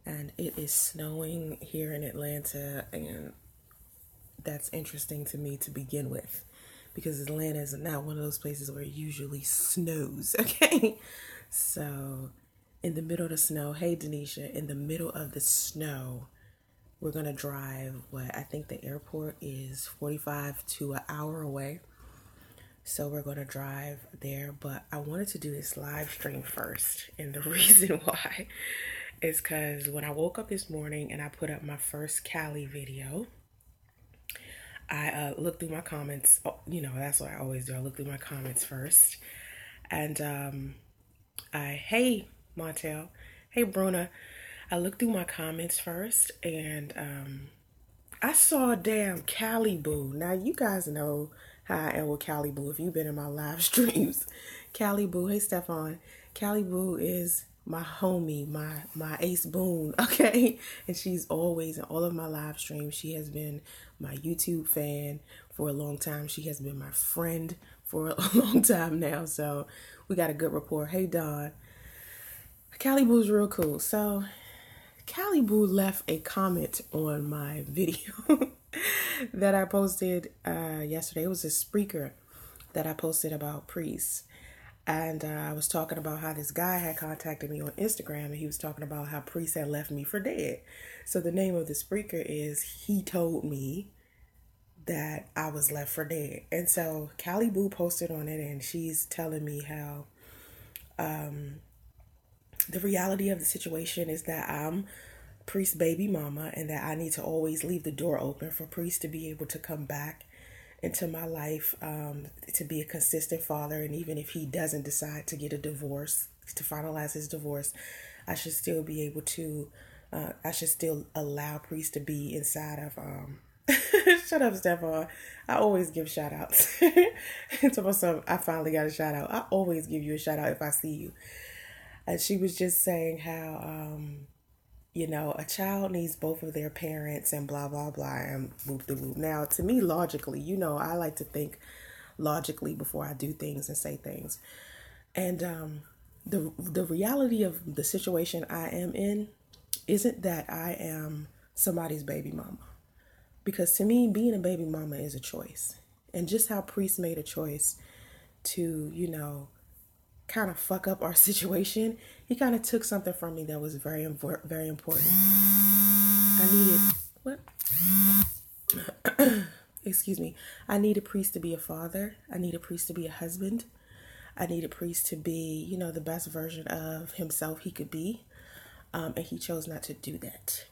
and it is snowing here in Atlanta, and that's interesting to me to begin with, because Atlanta is not one of those places where it usually snows, okay? So, in the middle of the snow, hey Denisha, in the middle of the snow, we're gonna drive, I think the airport is 45 to an hour away. So we're gonna drive there, but I wanted to do this live stream first. And the reason why is because when I woke up this morning and I put up my first Cali video, I looked through my comments. Oh, that's what I always do. I look through my comments first. And hey, Montel. Hey, Bruna. I looked through my comments first, and I saw a damn Cali Boo. Now, you guys know how I am with Cali Boo if you've been in my live streams. Cali Boo, hey, Stefan. Cali Boo is my homie, my ace boon, okay? And she's always in all of my live streams. She has been my YouTube fan for a long time. She has been my friend for a long time now. So we got a good rapport. Hey, Dawn. Cali Boo's real cool. So Cali Boo left a comment on my video that I posted yesterday. It was a Spreaker that I posted about priests. And I was talking about how this guy had contacted me on Instagram, and he was talking about how priests had left me for dead. So the name of the Spreaker is He Told Me That I Was Left for Dead. And so Cali Boo posted on it, and she's telling me how the reality of the situation is that I'm priest's baby mama, and that I need to always leave the door open for priest to be able to come back into my life, to be a consistent father. And even if he doesn't decide to get a divorce, to finalize his divorce, I should still be able to, I should still allow priest to be inside of, shut up, Stefan. I always give shout outs. To myself, I finally got a shout out. I always give you a shout out if I see you. And she was just saying how, a child needs both of their parents and blah, blah, blah, and whoop de whoop. Now, to me, logically, I like to think logically before I do things and say things. And the reality of the situation I am in isn't that I am somebody's baby mama. Because to me, being a baby mama is a choice. And just how Priest made a choice to, kind of fuck up our situation, he kind of took something from me that was very, very important. I needed, what? Excuse me. I needed Priest to be a father. I needed Priest to be a husband. I needed Priest to be, the best version of himself he could be. And he chose not to do that.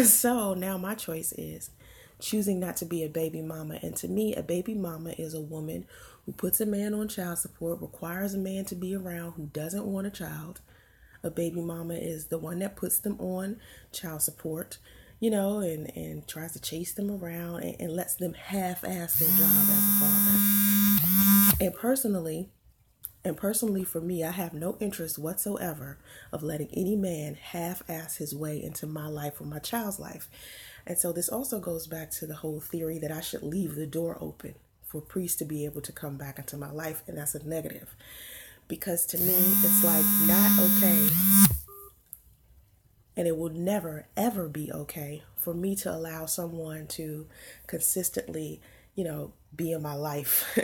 So now my choice is choosing not to be a baby mama. And to me, a baby mama is a woman who puts a man on child support, requires a man to be around who doesn't want a child. A baby mama is the one that puts them on child support, and tries to chase them around and lets them half-ass their job as a father. And personally for me, I have no interest whatsoever of letting any man half-ass his way into my life or my child's life. And so this also goes back to the whole theory that I should leave the door open for Priest to be able to come back into my life. And that's a negative. Because to me, it's like not okay. And it will never, ever be okay for me to allow someone to consistently, be in my life,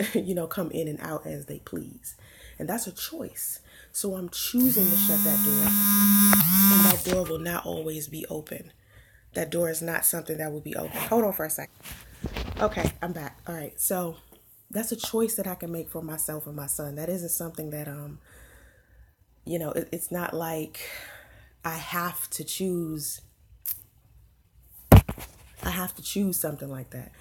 come in and out as they please. And that's a choice. So I'm choosing to shut that door. And that door will not always be open. That door is not something that will be open. Hold on for a second. Okay, I'm back. All right. So that's a choice that I can make for myself and my son. That isn't something that, it's not like I have to choose something like that.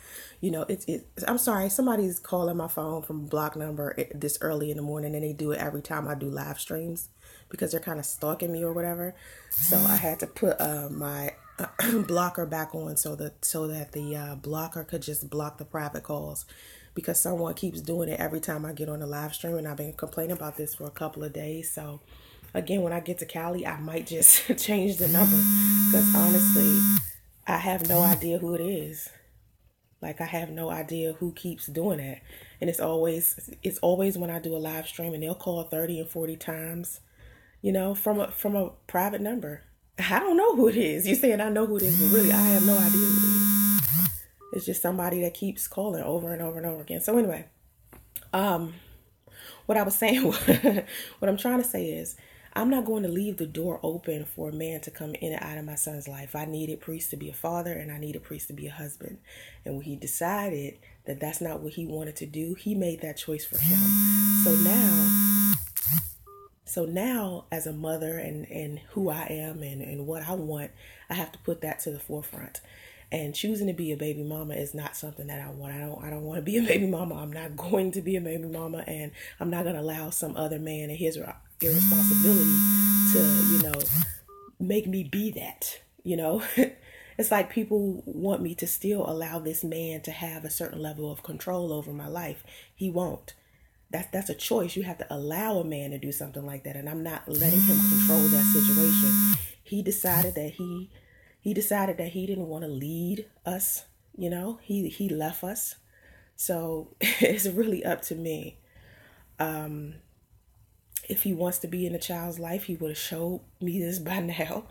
I'm sorry, somebody's calling my phone from a block number this early in the morning, and they do it every time I do live streams because they're kind of stalking me or whatever. So I had to put my blocker back on so that the blocker could just block the private calls, because someone keeps doing it every time I get on the live stream, and I've been complaining about this for a couple of days. So again, when I get to Cali, I might just change the number, because honestly, I have no idea who it is. Like, I have no idea who keeps doing it. And it's always when I do a live stream and they'll call 30 and 40 times, from a private number. I don't know who it is. You're saying I know who it is, but really I have no idea who it is. It's just somebody that keeps calling over and over and over again. So anyway, um, what I was saying, what I'm trying to say is, I'm not going to leave the door open for a man to come in and out of my son's life. I needed Priest to be a father and I needed Priest to be a husband. And when he decided that that's not what he wanted to do, he made that choice for him. So now as a mother and who I am and what I want, I have to put that to the forefront. And choosing to be a baby mama is not something that I want. I don't want to be a baby mama. I'm not going to be a baby mama, and I'm not going to allow some other man and his irresponsibility to, make me be that, It's like people want me to still allow this man to have a certain level of control over my life. He won't. That's a choice. You have to allow a man to do something like that, and I'm not letting him control that situation. He decided that he didn't want to lead us. He left us. So it's really up to me. If he wants to be in a child's life, he would have showed me this by now,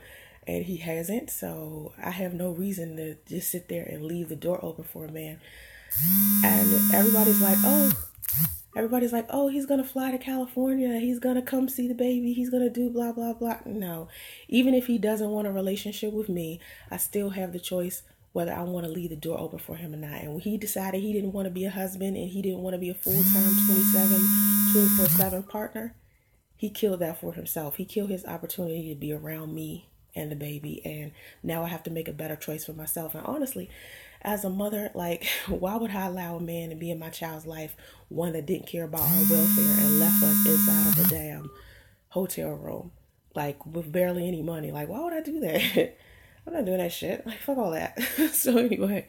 and he hasn't. So I have no reason to just sit there and leave the door open for a man. And everybody's like, oh, he's gonna fly to California, he's gonna come see the baby, he's gonna do blah blah blah. No, even if he doesn't want a relationship with me, I still have the choice whether I want to leave the door open for him or not. And when he decided he didn't want to be a husband and he didn't want to be a full-time 24/7 partner, he killed that for himself. He killed his opportunity to be around me and the baby. And now I have to make a better choice for myself. And honestly, as a mother, like, why would I allow a man to be in my child's life, one that didn't care about our welfare and left us inside of a damn hotel room, like, with barely any money? Like, why would I do that? I'm not doing that shit. Like, fuck all that. So anyway,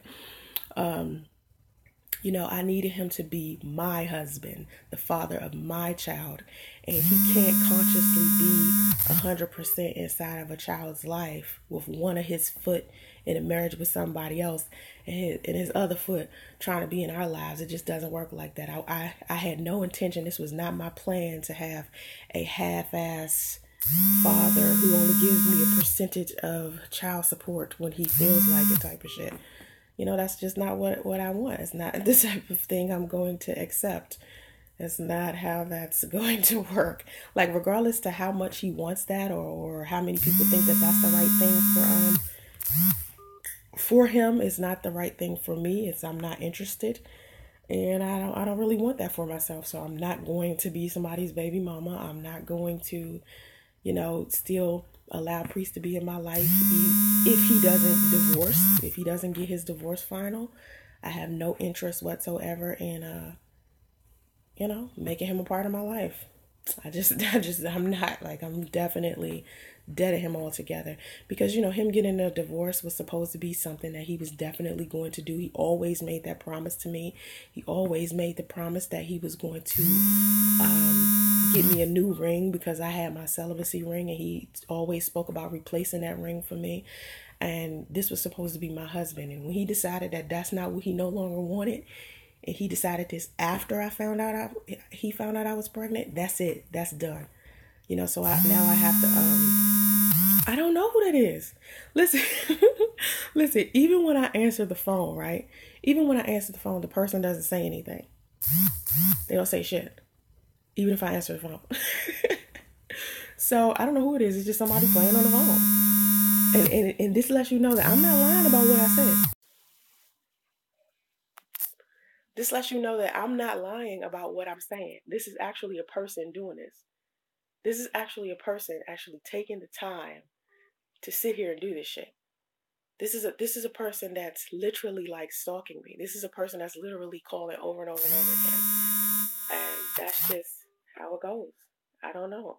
I needed him to be my husband, the father of my child. And he can't consciously be 100% inside of a child's life with one of his foot in a marriage with somebody else and his other foot trying to be in our lives. It just doesn't work like that. I had no intention. This was not my plan to have a half-ass father who only gives me a percentage of child support when he feels like it type of shit. That's just not what I want. It's not the type of thing I'm going to accept. It's not how that's going to work. Like, regardless to how much he wants that, or how many people think that that's the right thing for him, it's not the right thing for me. I'm not interested, and I don't really want that for myself. So I'm not going to be somebody's baby mama. I'm not going to, still allow Priest to be in my life. If he doesn't divorce, if he doesn't get his divorce final, I have no interest whatsoever in making him a part of my life. I'm not, like, I'm definitely dead to him altogether, because him getting a divorce was supposed to be something that he was definitely going to do. He always made that promise to me. He always made the promise that he was going to get me a new ring, because I had my celibacy ring, and he always spoke about replacing that ring for me. And this was supposed to be my husband. And when he decided that that's not what he no longer wanted, and he decided this after he found out I was pregnant, that's it. That's done. So now I have to, I don't know who that is. Listen, listen, even when I answer the phone, right? Even when I answer the phone, the person doesn't say anything. They don't say shit. Even if I answer the phone. So I don't know who it is. It's just somebody playing on the phone. And this lets you know that I'm not lying about what I said. This lets you know that I'm not lying about what I'm saying. This is actually a person doing this. This is actually a person actually taking the time to sit here and do this shit. This is a person that's literally, like, stalking me. This is a person that's literally calling over and over and over again. And that's just how it goes. I don't know.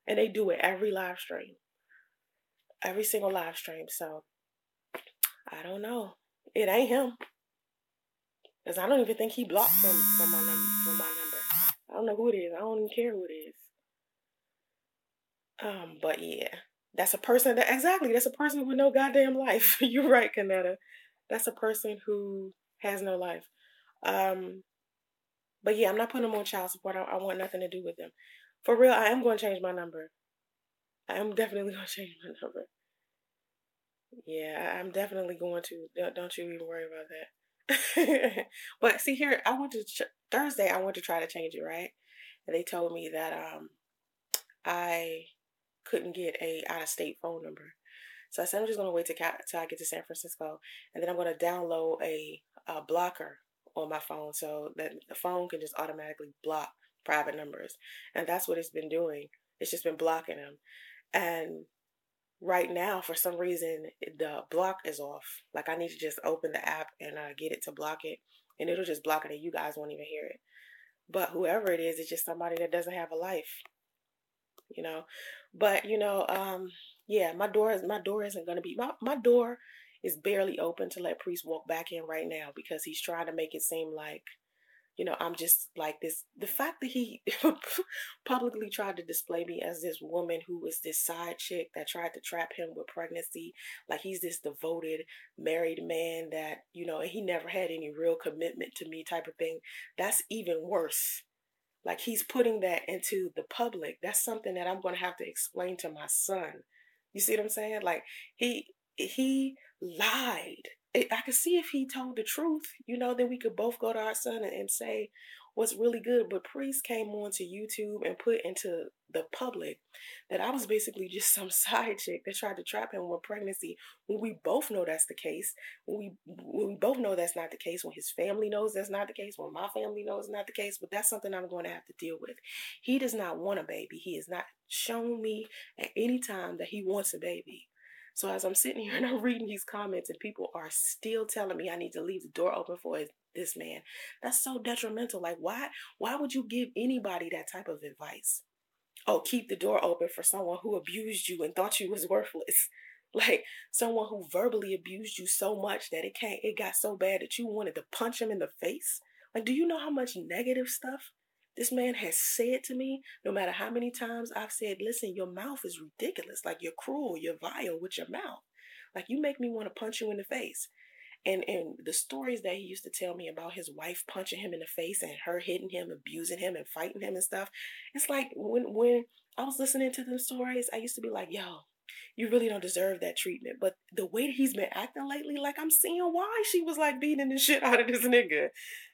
And they do it every live stream. Every single live stream. So I don't know. It ain't him. Because I don't even think he blocked from my number. I don't know who it is. I don't even care who it is. But yeah. That's a person that's a person with no goddamn life. You're right, Kanetta. That's a person who has no life. But yeah, I'm not putting him on child support. I want nothing to do with him. For real, I am going to change my number. I'm definitely going to change my number. Yeah, I'm definitely going to. Don't you even worry about that. But see here, Thursday. I went to try to change it, right? And they told me that I couldn't get a out of state phone number. So I said I'm just gonna wait till I get to San Francisco, and then I'm gonna download a blocker on my phone so that the phone can just automatically block private numbers, and that's what it's been doing. It's just been blocking them, and right now for some reason the block is off. Like I need to just open the app and get it to block it, and it'll just block it, and you guys won't even hear it. But whoever it is, it's just somebody that doesn't have a life, you know. But yeah, my door isn't gonna be my door is barely open to let Priest walk back in right now because he's trying to make it seem like, I'm just like this. The fact that he publicly tried to display me as this woman who was this side chick that tried to trap him with pregnancy, like he's this devoted married man that, and he never had any real commitment to me type of thing. That's even worse. Like he's putting that into the public. That's something that I'm going to have to explain to my son. You see what I'm saying? Like he lied. I could see if he told the truth, then we could both go to our son and say what's really good. But Priest came onto YouTube and put into the public that I was basically just some side chick that tried to trap him with pregnancy when we both know that's the case. When we both know that's not the case, when his family knows that's not the case, when my family knows it's not the case, but that's something I'm going to have to deal with. He does not want a baby. He has not shown me at any time that he wants a baby. So as I'm sitting here and I'm reading these comments and people are still telling me I need to leave the door open for this man, that's so detrimental. Like why would you give anybody that type of advice? Oh, keep the door open for someone who abused you and thought you was worthless. Like someone who verbally abused you so much that it got so bad that you wanted to punch him in the face. Like, do you know how much negative stuff this man has said to me? No matter how many times I've said, listen, your mouth is ridiculous. Like you're cruel, you're vile with your mouth. Like you make me want to punch you in the face. And the stories that he used to tell me about his wife punching him in the face and her hitting him, abusing him, and fighting him and stuff. It's like when I was listening to them stories, I used to be like, yo, you really don't deserve that treatment. But the way that he's been acting lately, like I'm seeing why she was like beating the shit out of this nigga.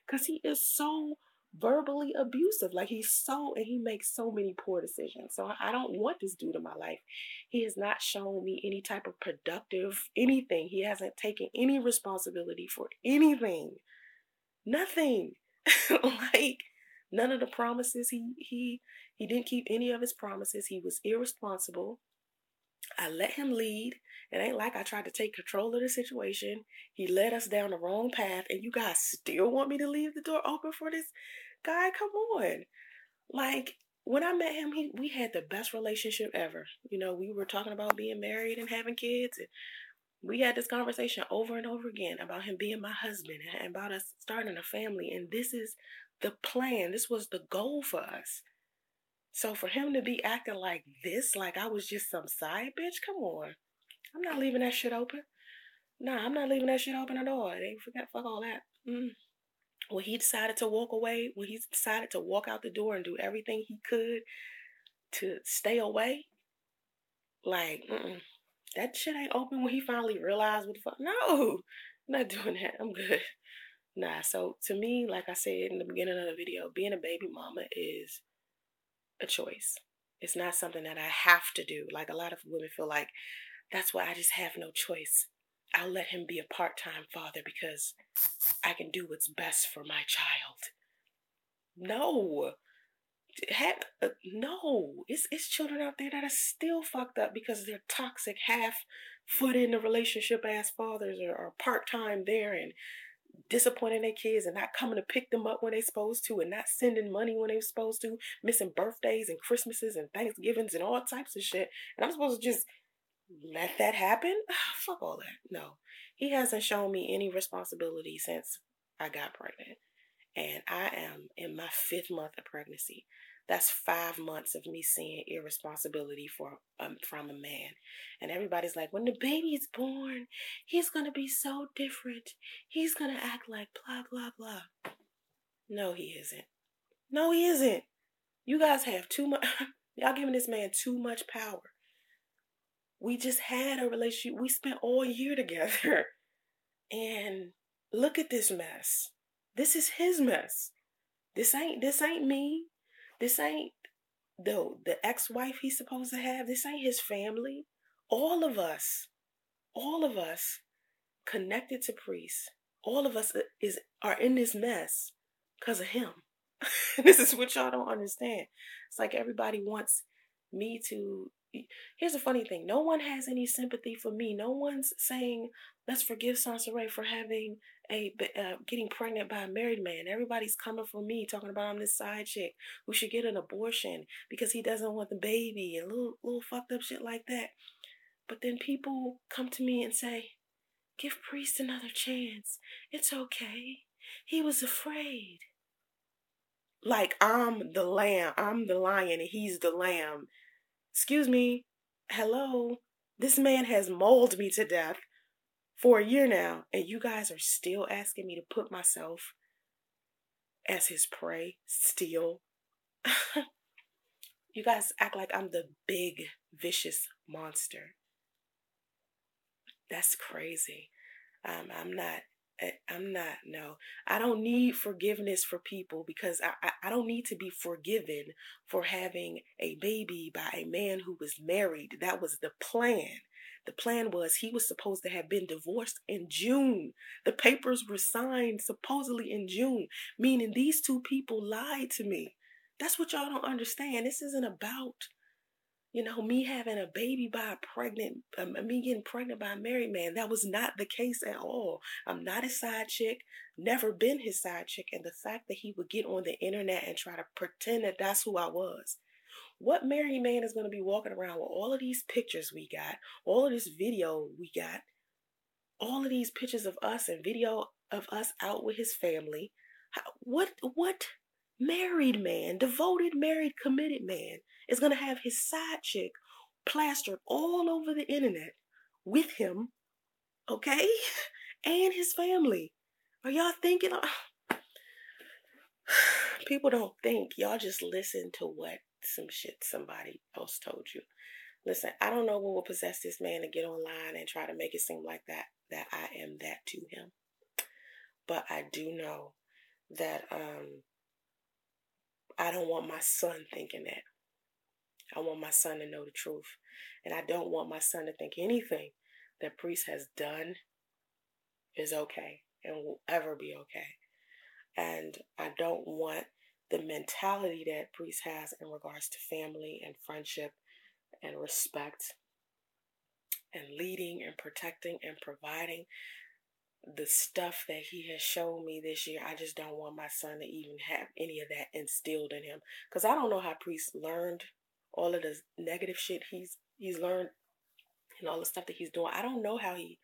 Cause he is so verbally abusive. Like and he makes so many poor decisions. So I don't want this dude in my life. He has not shown me any type of productive anything. He hasn't taken any responsibility for anything. Nothing. Like none of the promises he didn't keep any of his promises. He was irresponsible. I let him lead. It ain't like I tried to take control of the situation. He led us down the wrong path, and you guys still want me to leave the door open for this guy? Come on. Like, when I met him, we had the best relationship ever. We were talking about being married and having kids. And we had this conversation over and over again about him being my husband and about us starting a family. And this is the plan. This was the goal for us. So for him to be acting like this, like I was just some side bitch, come on. I'm not leaving that shit open. Nah, I'm not leaving that shit open at all. They forget, fuck all that. When he decided to walk away, when he decided to walk out the door and do everything he could to stay away, like, that shit ain't open when he finally realized what the fuck. No, I'm not doing that. I'm good. Nah, so to me, like I said in the beginning of the video, being a baby mama is a choice. It's not something that I have to do. Like a lot of women feel like that's why I just have no choice. I'll let him be a part-time father because I can do what's best for my child. No. No. It's children out there that are still fucked up because they're toxic, half foot in the relationship ass fathers are part-time there and disappointing their kids and not coming to pick them up when they're supposed to and not sending money when they're supposed to, missing birthdays and Christmases and Thanksgivings and all types of shit. And I'm supposed to just let that happen? Fuck all that. No. He hasn't shown me any responsibility since I got pregnant. And I am in my 5th month of pregnancy. That's 5 months of me seeing irresponsibility from a man. And everybody's like, when the baby is born, he's going to be so different. He's going to act like blah, blah, blah. No, he isn't. No, he isn't. You guys have too much. Y'all giving this man too much power. We just had a relationship. We spent all year together. And look at this mess. This is his mess. This ain't me. This ain't the ex-wife he's supposed to have. This ain't his family. All of us connected to priests, all of us are in this mess because of him. This is what y'all don't understand. It's like everybody wants me to. Here's the funny thing: no one has any sympathy for me. No one's saying let's forgive Soncerae for having getting pregnant by a married man. Everybody's coming for me, talking about I'm this side chick who should get an abortion because he doesn't want the baby and little fucked up shit like that. But then people come to me and say, give Priest another chance. It's okay. He was afraid. Like I'm the lamb. I'm the lion and he's the lamb. Excuse me. Hello. This man has mauled me to death for a year now. And you guys are still asking me to put myself as his prey. Still. You guys act like I'm the big, vicious monster. That's crazy. I'm not. No. I don't need forgiveness for people because I don't need to be forgiven for having a baby by a man who was married. That was the plan. The plan was he was supposed to have been divorced in June. The papers were signed supposedly in June, meaning these two people lied to me. That's what y'all don't understand. This isn't about me having a baby by me getting pregnant by a married man. That was not the case at all. I'm not his side chick, never been his side chick. And the fact that he would get on the internet and try to pretend that that's who I was. What married man is going to be walking around with all of these pictures we got, all of this video we got, all of these pictures of us and video of us out with his family? What married man, devoted, married, committed man is going to have his side chick plastered all over the internet with him, okay? And his family. Are y'all thinking? People don't think. Y'all just listen to what some shit somebody else told you. Listen, I don't know what will possess this man to get online and try to make it seem like that I am that to him. But I do know that I don't want my son thinking that. I want my son to know the truth. And I don't want my son to think anything that Priest has done is okay and will ever be okay. And I don't want the mentality that Priest has in regards to family and friendship and respect and leading and protecting and providing the stuff that he has shown me this year. I just don't want my son to even have any of that instilled in him. Because I don't know how Priest learned all of the negative shit he's learned and all the stuff that he's doing. I don't know how he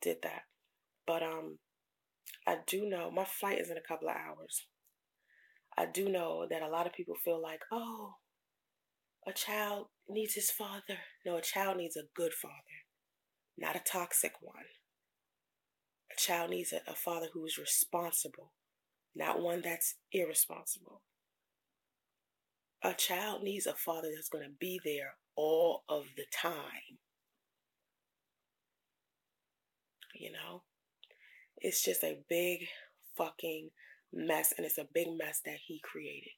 did that. But I do know my flight is in a couple of hours. I do know that a lot of people feel like, oh, a child needs his father. No, a child needs a good father, not a toxic one. A child needs a father who is responsible, not one that's irresponsible. A child needs a father that's going to be there all of the time. It's just a big fucking mess, and it's a big mess that he created.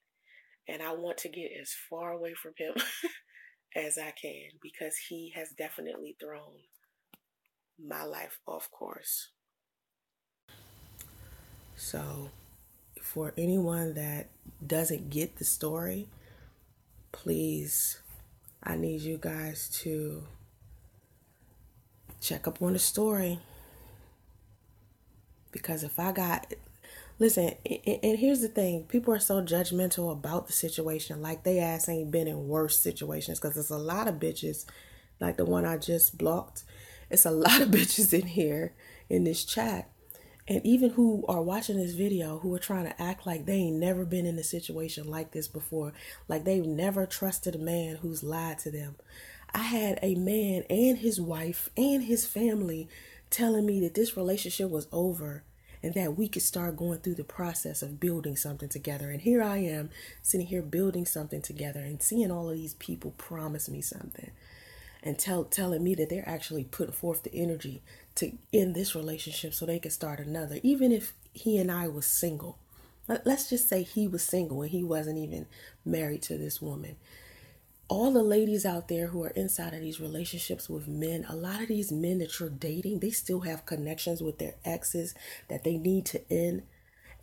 And I want to get as far away from him as I can because he has definitely thrown my life off course. So, for anyone that doesn't get the story, please, I need you guys to check up on the story. Because listen, and here's the thing. People are so judgmental about the situation. Like they ass ain't been in worse situations. Because there's a lot of bitches, like the one I just blocked. It's a lot of bitches in here in this chat. And even who are watching this video, who are trying to act like they ain't never been in a situation like this before. Like they've never trusted a man who's lied to them. I had a man and his wife and his family telling me that this relationship was over and that we could start going through the process of building something together. And here I am sitting here building something together and seeing all of these people promise me something. and telling me that they're actually putting forth the energy to end this relationship so they can start another. Even if he and I was single, let's just say he was single and he wasn't even married to this woman. All the ladies out there who are inside of these relationships with men, a lot of these men that you're dating, they still have connections with their exes that they need to end.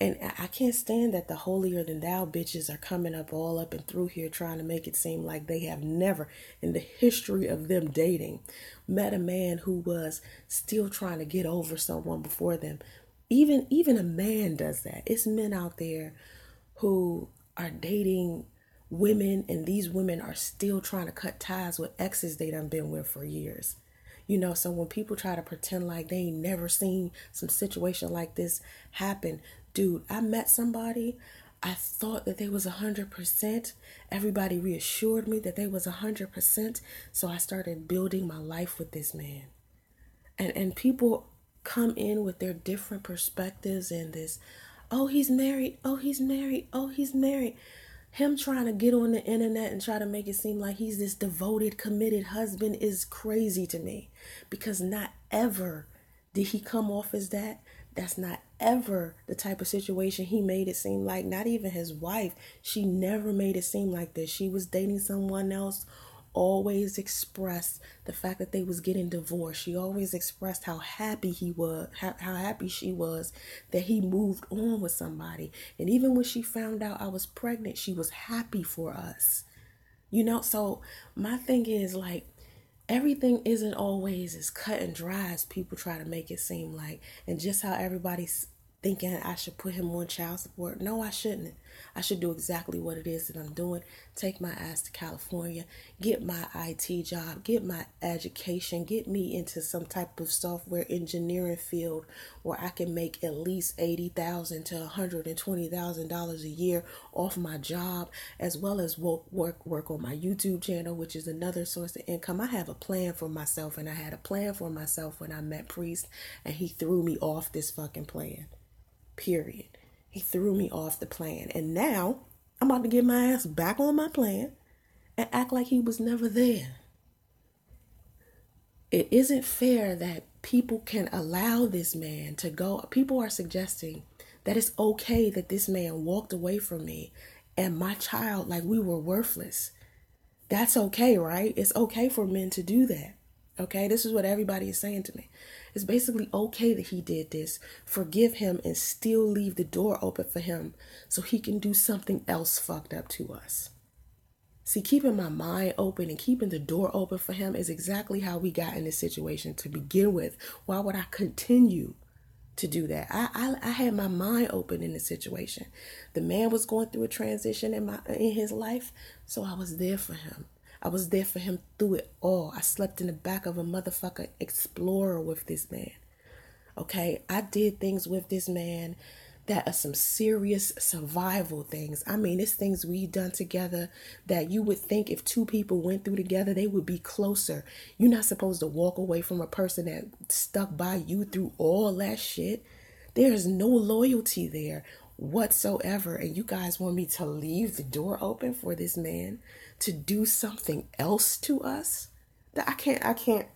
And I can't stand that the holier than thou bitches are coming up all up and through here trying to make it seem like they have never in the history of them dating met a man who was still trying to get over someone before them. Even a man does that. It's men out there who are dating women, and these women are still trying to cut ties with exes they done been with for years. So when people try to pretend like they ain't never seen some situation like this happen, dude, I met somebody, I thought that they was 100%. Everybody reassured me that they was 100%. So I started building my life with this man. And people come in with their different perspectives and this, oh, he's married, oh, he's married, oh, he's married. Him trying to get on the internet and try to make it seem like he's this devoted, committed husband is crazy to me. Because not ever did he come off as that. That's not ever the type of situation he made it seem like. Not even his wife. She never made it seem like this. She was dating someone else. Always expressed the fact that they was getting divorced. She always expressed how happy he was, how happy she was that he moved on with somebody. And even when she found out I was pregnant, she was happy for us. So my thing is, like, everything isn't always as cut and dry as people try to make it seem like. And just how everybody's thinking I should put him on child support. No, I shouldn't. I should do exactly what it is that I'm doing. Take my ass to California, get my IT job, get my education, get me into some type of software engineering field where I can make at least $80,000 to $120,000 a year off my job, as well as work on my YouTube channel, which is another source of income. I have a plan for myself, and I had a plan for myself when I met Priest, and he threw me off this fucking plan. Period. He threw me off the plan. And now I'm about to get my ass back on my plan and act like he was never there. It isn't fair that people can allow this man to go. People are suggesting that it's okay that this man walked away from me and my child, like we were worthless. That's okay, right? It's okay for men to do that. Okay, this is what everybody is saying to me. It's basically okay that he did this. Forgive him and still leave the door open for him so he can do something else fucked up to us. See, keeping my mind open and keeping the door open for him is exactly how we got in this situation to begin with. Why would I continue to do that? I had my mind open in the situation. The man was going through a transition in his life, so I was there for him. I was there for him through it all. I slept in the back of a motherfucker Explorer with this man. Okay, I did things with this man that are some serious survival things. I mean, it's things we've done together that you would think if two people went through together, they would be closer. You're not supposed to walk away from a person that stuck by you through all that shit. There is no loyalty there whatsoever. And you guys want me to leave the door open for this man to do something else to us? I can't.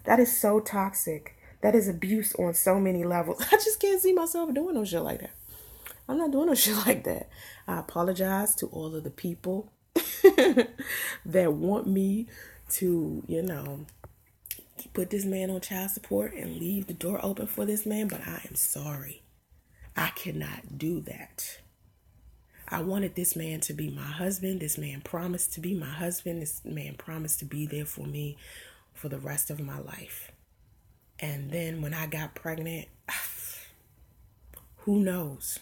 That is so toxic. That is abuse on so many levels. I just can't see myself doing no shit like that. I'm not doing no shit like that. I apologize to all of the people that want me to, put this man on child support and leave the door open for this man, but I am sorry. I cannot do that. I wanted this man to be my husband. This man promised to be my husband. This man promised to be there for me for the rest of my life. And then when I got pregnant, who knows?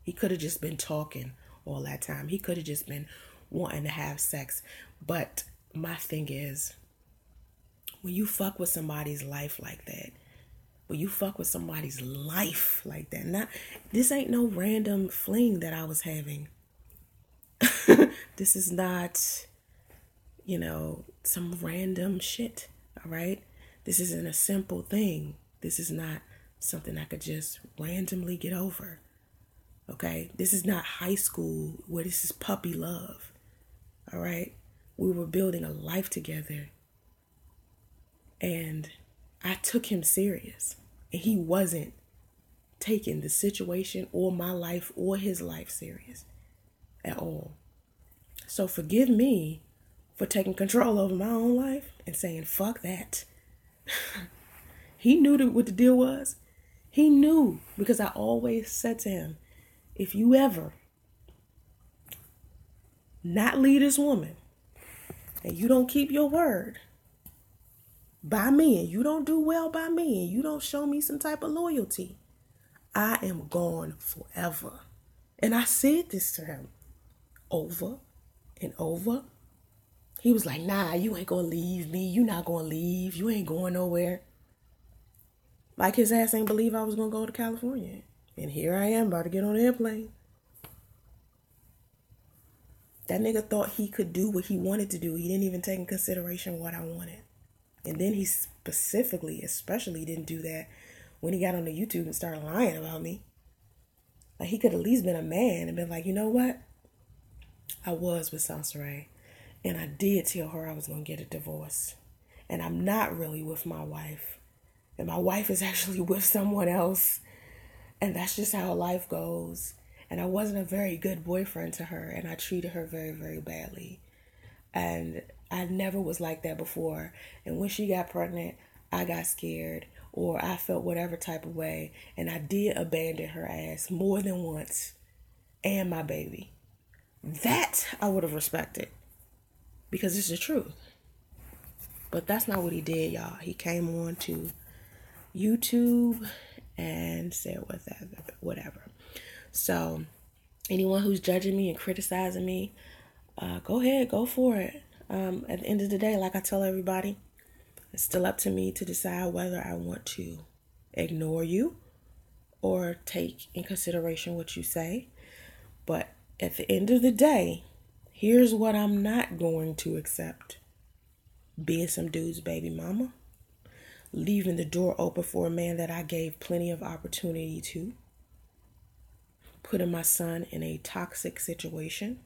He could have just been talking all that time. He could have just been wanting to have sex. But my thing is, when you fuck with somebody's life like that, this ain't no random fling that I was having. This is not, some random shit, all right? This isn't a simple thing. This is not something I could just randomly get over, okay? This is not high school where this is puppy love, all right? We were building a life together. And I took him serious. And he wasn't taking the situation or my life or his life serious at all. So forgive me for taking control over my own life and saying, fuck that. He knew what the deal was. He knew, because I always said to him, if you ever not leave this woman and you don't keep your word by me, and you don't do well by me, and you don't show me some type of loyalty, I am gone forever. And I said this to him over and over. He was like, nah, you ain't gonna leave me. You not gonna leave. You ain't going nowhere. Like his ass ain't believe I was gonna go to California. And here I am about to get on an airplane. That nigga thought he could do what he wanted to do. He didn't even take in consideration what I wanted. And then he especially didn't do that when he got on the YouTube and started lying about me. Like, he could at least been a man and been like, you know what? I was with Soncerae, and I did tell her I was going to get a divorce. And I'm not really with my wife. And my wife is actually with someone else. And that's just how life goes. And I wasn't a very good boyfriend to her, and I treated her very, very badly. And I never was like that before. And when she got pregnant, I got scared, or I felt whatever type of way. And I did abandon her ass more than once, and my baby. That I would have respected, because it's the truth. But that's not what he did, y'all. He came on to YouTube and said whatever. So anyone who's judging me and criticizing me, go ahead, go for it. At the end of the day, like I tell everybody, it's still up to me to decide whether I want to ignore you or take in consideration what you say. But at the end of the day, here's what I'm not going to accept. Being some dude's baby mama. Leaving the door open for a man that I gave plenty of opportunity to. Putting my son in a toxic situation.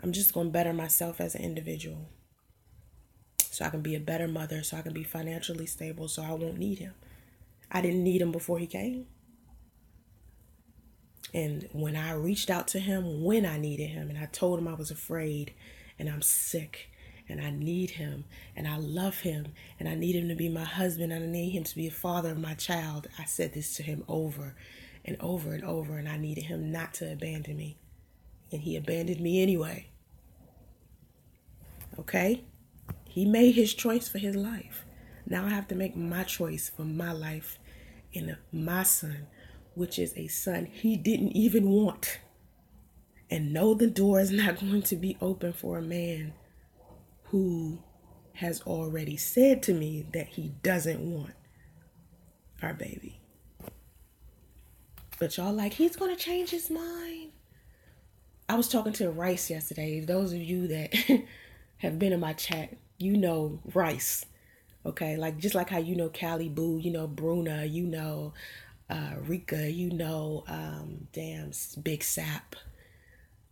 I'm just going to better myself as an individual. So I can be a better mother. So I can be financially stable. So I won't need him. I didn't need him before he came. And when I reached out to him, when I needed him, and I told him I was afraid and I'm sick and I need him and I love him and I need him to be my husband and I need him to be a father of my child, I said this to him over and over and over, and I needed him not to abandon me. And he abandoned me anyway. Okay? He made his choice for his life. Now I have to make my choice for my life and my son, which is a son he didn't even want. And no, the door is not going to be open for a man who has already said to me that he doesn't want our baby. But y'all like, he's going to change his mind. I was talking to Rice yesterday. Those of you that have been in my chat, you know Rice. Okay, like just like how you know Callie Boo, you know Bruna, you know Rika, you know Big Sap,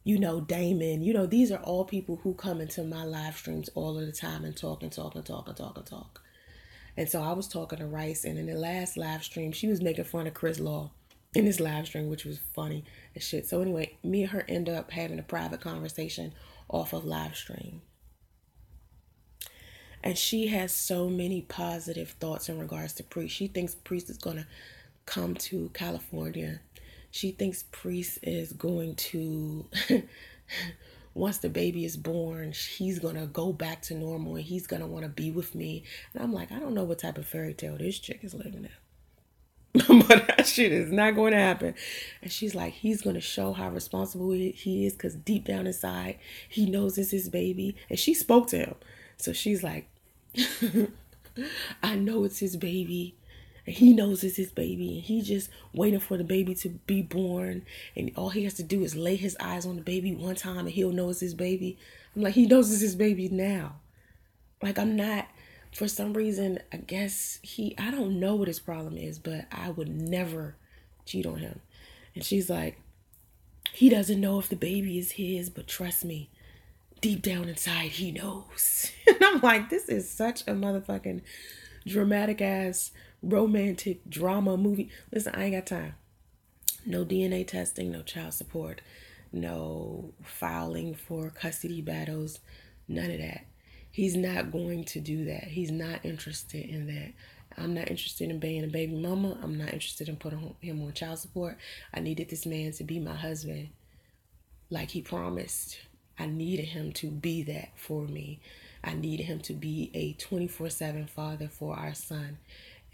you know Damon, you know these are all people who come into my live streams all of the time and talk. And so I was talking to Rice, and in the last live stream, she was making fun of Chris Law in this live stream, which was funny as shit. So anyway, me and her end up having a private conversation off of live stream. And she has so many positive thoughts in regards to Priest. She thinks Priest is going to come to California. She thinks Priest is going to, once the baby is born, he's going to go back to normal and he's going to want to be with me. And I'm like, I don't know what type of fairy tale this chick is living in. But that shit is not going to happen. And she's like, he's going to show how responsible he is, because deep down inside, he knows it's his baby. And she spoke to him. So she's like, I know it's his baby. And he knows it's his baby. And he's just waiting for the baby to be born. And all he has to do is lay his eyes on the baby one time and he'll know it's his baby. I'm like, he knows it's his baby now. Like, I'm not... For some reason, I guess I don't know what his problem is, but I would never cheat on him. And she's like, he doesn't know if the baby is his, but trust me, deep down inside, he knows. And I'm like, this is such a motherfucking dramatic ass romantic drama movie. Listen, I ain't got time. No DNA testing, no child support, no filing for custody battles, none of that. He's not going to do that. He's not interested in that. I'm not interested in being a baby mama. I'm not interested in putting him on child support. I needed this man to be my husband like he promised. I needed him to be that for me. I needed him to be a 24/7 father for our son.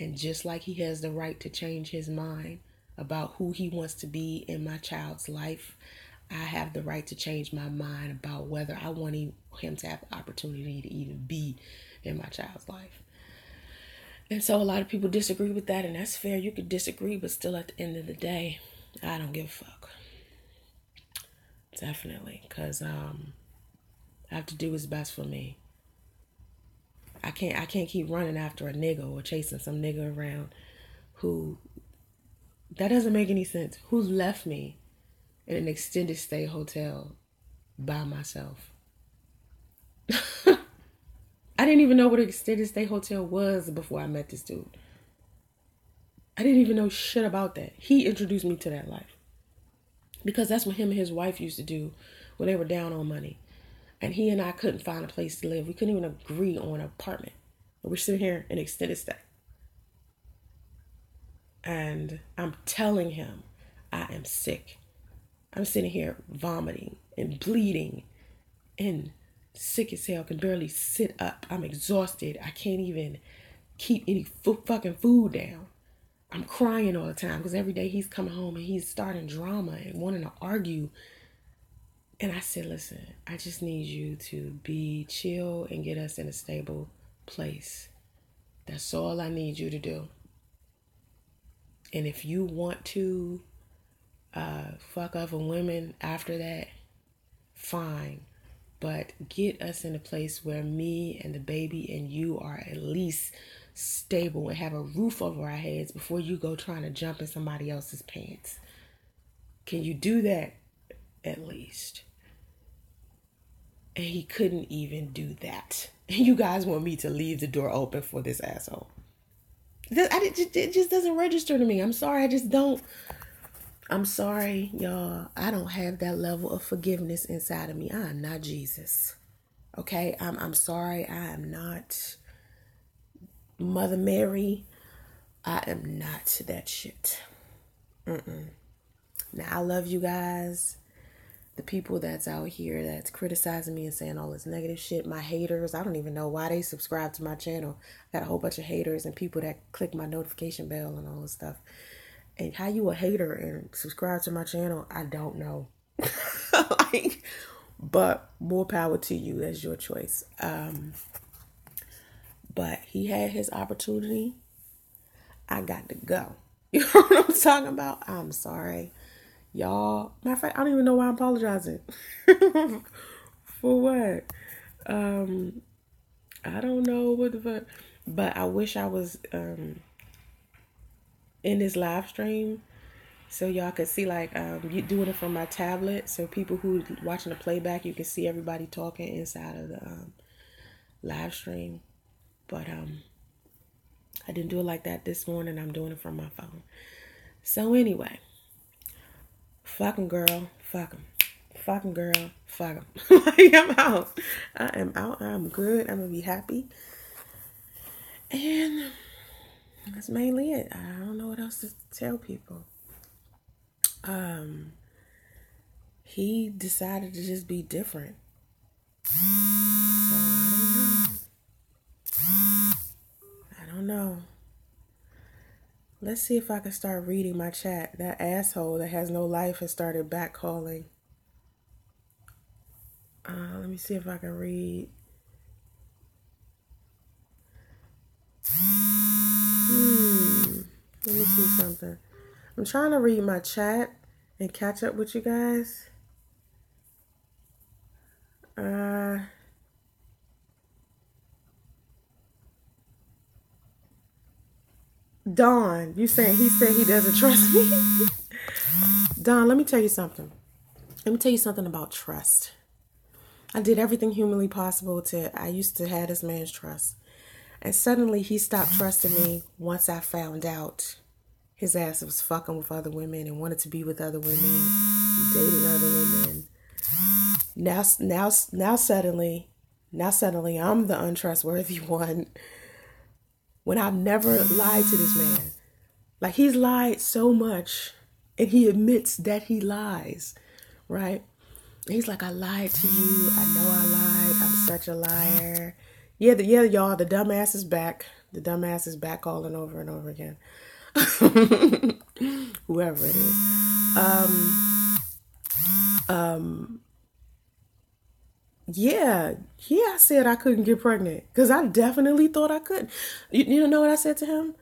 And just like he has the right to change his mind about who he wants to be in my child's life, I have the right to change my mind about whether I want him to have the opportunity to even be in my child's life. And so a lot of people disagree with that, and that's fair. You could disagree, but still at the end of the day, I don't give a fuck. Definitely, because I have to do what's best for me. I can't keep running after a nigga or chasing some nigga around who, that doesn't make any sense. Who's left me in an extended stay hotel by myself? I didn't even know what an extended stay hotel was before I met this dude. I didn't even know shit about that. He introduced me to that life. Because that's what him and his wife used to do when they were down on money. And he and I couldn't find a place to live. We couldn't even agree on an apartment. We're sitting here in extended stay. And I'm telling him I am sick. I'm sitting here vomiting and bleeding and sick as hell. Can barely sit up. I'm exhausted. I can't even keep any fucking food down. I'm crying all the time because every day he's coming home and he's starting drama and wanting to argue. And I said, listen, I just need you to be chill and get us in a stable place. That's all I need you to do. And if you want to fuck other women after that, fine. But get us in a place where me and the baby and you are at least stable and have a roof over our heads before you go trying to jump in somebody else's pants. Can you do that at least? And he couldn't even do that. And you guys want me to leave the door open for this asshole. It just doesn't register to me. I'm sorry. I just don't. I'm sorry, y'all. I don't have that level of forgiveness inside of me. I am not Jesus. Okay? I'm sorry. I am not Mother Mary. I am not that shit. Now, I love you guys. The people that's out here that's criticizing me and saying all this negative shit. My haters, I don't even know why they subscribe to my channel. I got a whole bunch of haters and people that click my notification bell and all this stuff. And how you a hater and subscribe to my channel, I don't know. But more power to you. That's your choice. But he had his opportunity. I got to go. You know what I'm talking about? I'm sorry. Y'all, matter of fact, I don't even know why I'm apologizing. For what? I don't know what the fuck. But I wish I was in this live stream so y'all could see, like, you doing it from my tablet. So people who watching the playback, you can see everybody talking inside of the live stream. But I didn't do it like that this morning. I'm doing it from my phone. So anyway, fuck 'em, girl. Fuck 'em. Fuck 'em, girl. Fuck 'em. Like, I'm out. I am out. I'm good. I'm going to be happy. And that's mainly it. I don't know what else to tell people. He decided to just be different. So I don't know. Let's see if I can start reading my chat. That asshole that has no life has started back calling. Let me see if I can read. Let me see something. I'm trying to read my chat and catch up with you guys. Dawn, he said he doesn't trust me. Dawn, let me tell you something. Let me tell you something about trust. I did everything humanly possible I used to have this man's trust. And suddenly he stopped trusting me once I found out his ass was fucking with other women and wanted to be with other women, dating other women. Now suddenly I'm the untrustworthy one when I've never lied to this man. Like, he's lied so much and he admits that he lies, right? And he's like, I lied to you. I know I lied. I'm such a liar. Yeah, y'all, the dumbass is back. The dumbass is back calling over and over again. Whoever it is. Yeah, I said I couldn't get pregnant because I definitely thought I could. You know what I said to him?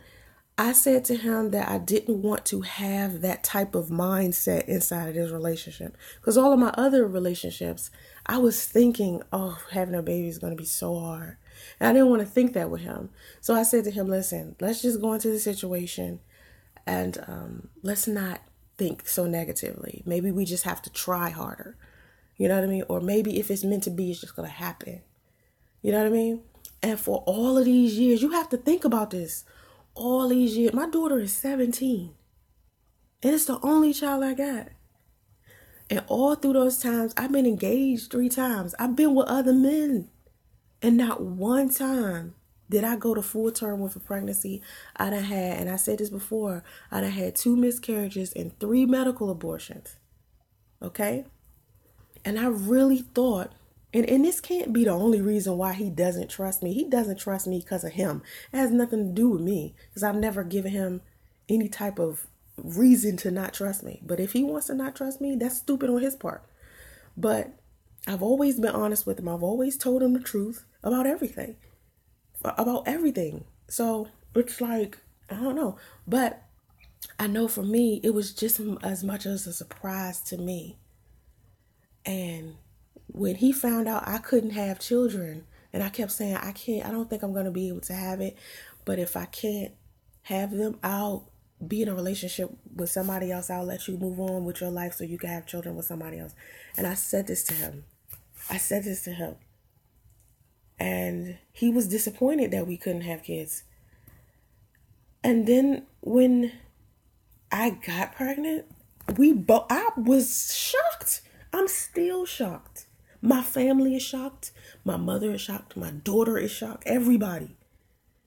I said to him that I didn't want to have that type of mindset inside of this relationship. Because all of my other relationships, I was thinking, oh, having a baby is going to be so hard. And I didn't want to think that with him. So I said to him, listen, let's just go into the situation and let's not think so negatively. Maybe we just have to try harder. You know what I mean? Or maybe if it's meant to be, it's just going to happen. You know what I mean? And for all of these years, you have to think about this. All these years, my daughter is 17. And it's the only child I got. And all through those times, I've been engaged 3 times. I've been with other men. And not one time did I go to full term with a pregnancy. I done had, and I said this before, I done had 2 miscarriages and 3 medical abortions. Okay? And I really thought, and this can't be the only reason why he doesn't trust me. He doesn't trust me because of him. It has nothing to do with me because I've never given him any type of reason to not trust me. But if he wants to not trust me, that's stupid on his part. But I've always been honest with him. I've always told him the truth about everything. So it's like, I don't know. But I know for me, it was just as much as a surprise to me. And when he found out I couldn't have children, and I kept saying, I don't think I'm going to be able to have it. But if I can't have them, I'll be in a relationship with somebody else. I'll let you move on with your life so you can have children with somebody else. And I said this to him. And he was disappointed that we couldn't have kids. And then when I got pregnant, I was shocked. I'm still shocked. My family is shocked. My mother is shocked. My daughter is shocked. Everybody.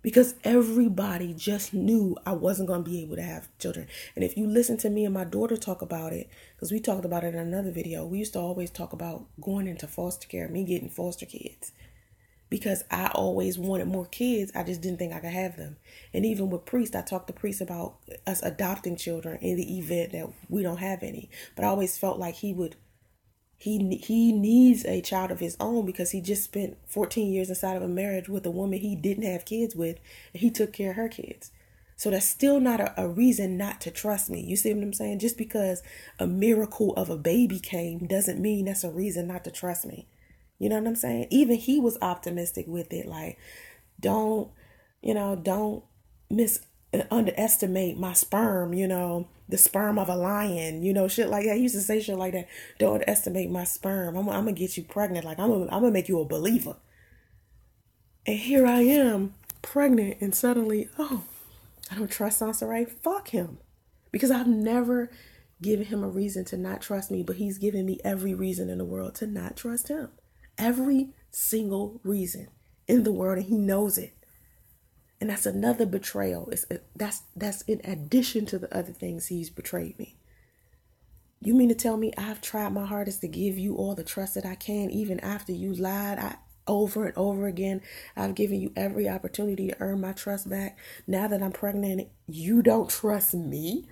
Because everybody just knew I wasn't going to be able to have children. And if you listen to me and my daughter talk about it, because we talked about it in another video, we used to always talk about going into foster care, me getting foster kids. Because I always wanted more kids. I just didn't think I could have them. And even with Priest, I talked to Priest about us adopting children in the event that we don't have any. But I always felt like he needs a child of his own because he just spent 14 years inside of a marriage with a woman he didn't have kids with, and he took care of her kids. So that's still not a reason not to trust me. You see what I'm saying? Just because a miracle of a baby came doesn't mean that's a reason not to trust me. You know what I'm saying? Even he was optimistic with it. Like, don't underestimate my sperm, the sperm of a lion, shit like that. He used to say shit like that. Don't underestimate my sperm. I'm going to get you pregnant. Like, I'm going to make you a believer. And here I am pregnant and suddenly, I don't trust Soncerae. Fuck him. Because I've never given him a reason to not trust me, but he's given me every reason in the world to not trust him. Every single reason in the world, and he knows it. And that's another betrayal. That's in addition to the other things he's betrayed me. You mean to tell me I've tried my hardest to give you all the trust that I can, even after you lied over and over again? I've given you every opportunity to earn my trust back. Now that I'm pregnant, you don't trust me?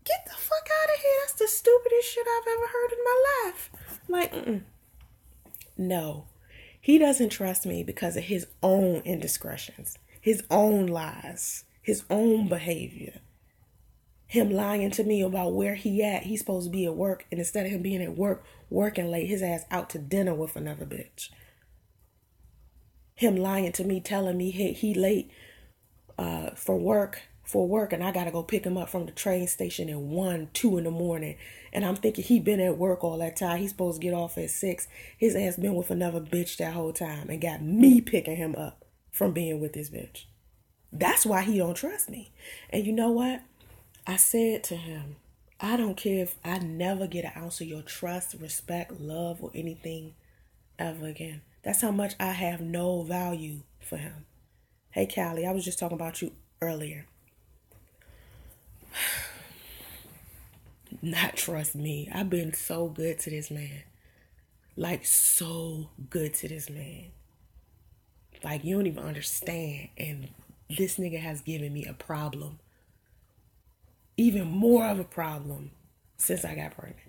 Get the fuck out of here. That's the stupidest shit I've ever heard in my life. Like, No, he doesn't trust me because of his own indiscretions, his own lies, his own behavior. Him lying to me about where he at. He's supposed to be at work, and instead of him being at work, working late, his ass out to dinner with another bitch. Him lying to me, telling me he late for work for work, and I gotta go pick him up from the train station at 1, 2 in the morning. And I'm thinking he been at work all that time. He's supposed to get off at 6. His ass been with another bitch that whole time and got me picking him up from being with this bitch. That's why he don't trust me. And you know what? I said to him, I don't care if I never get an ounce of your trust, respect, love, or anything ever again. That's how much I have no value for him. Hey, Callie, I was just talking about you earlier. Not trust me. I've been so good to this man. Like, so good to this man. Like, you don't even understand. And this nigga has given me a problem. Even more of a problem since I got pregnant.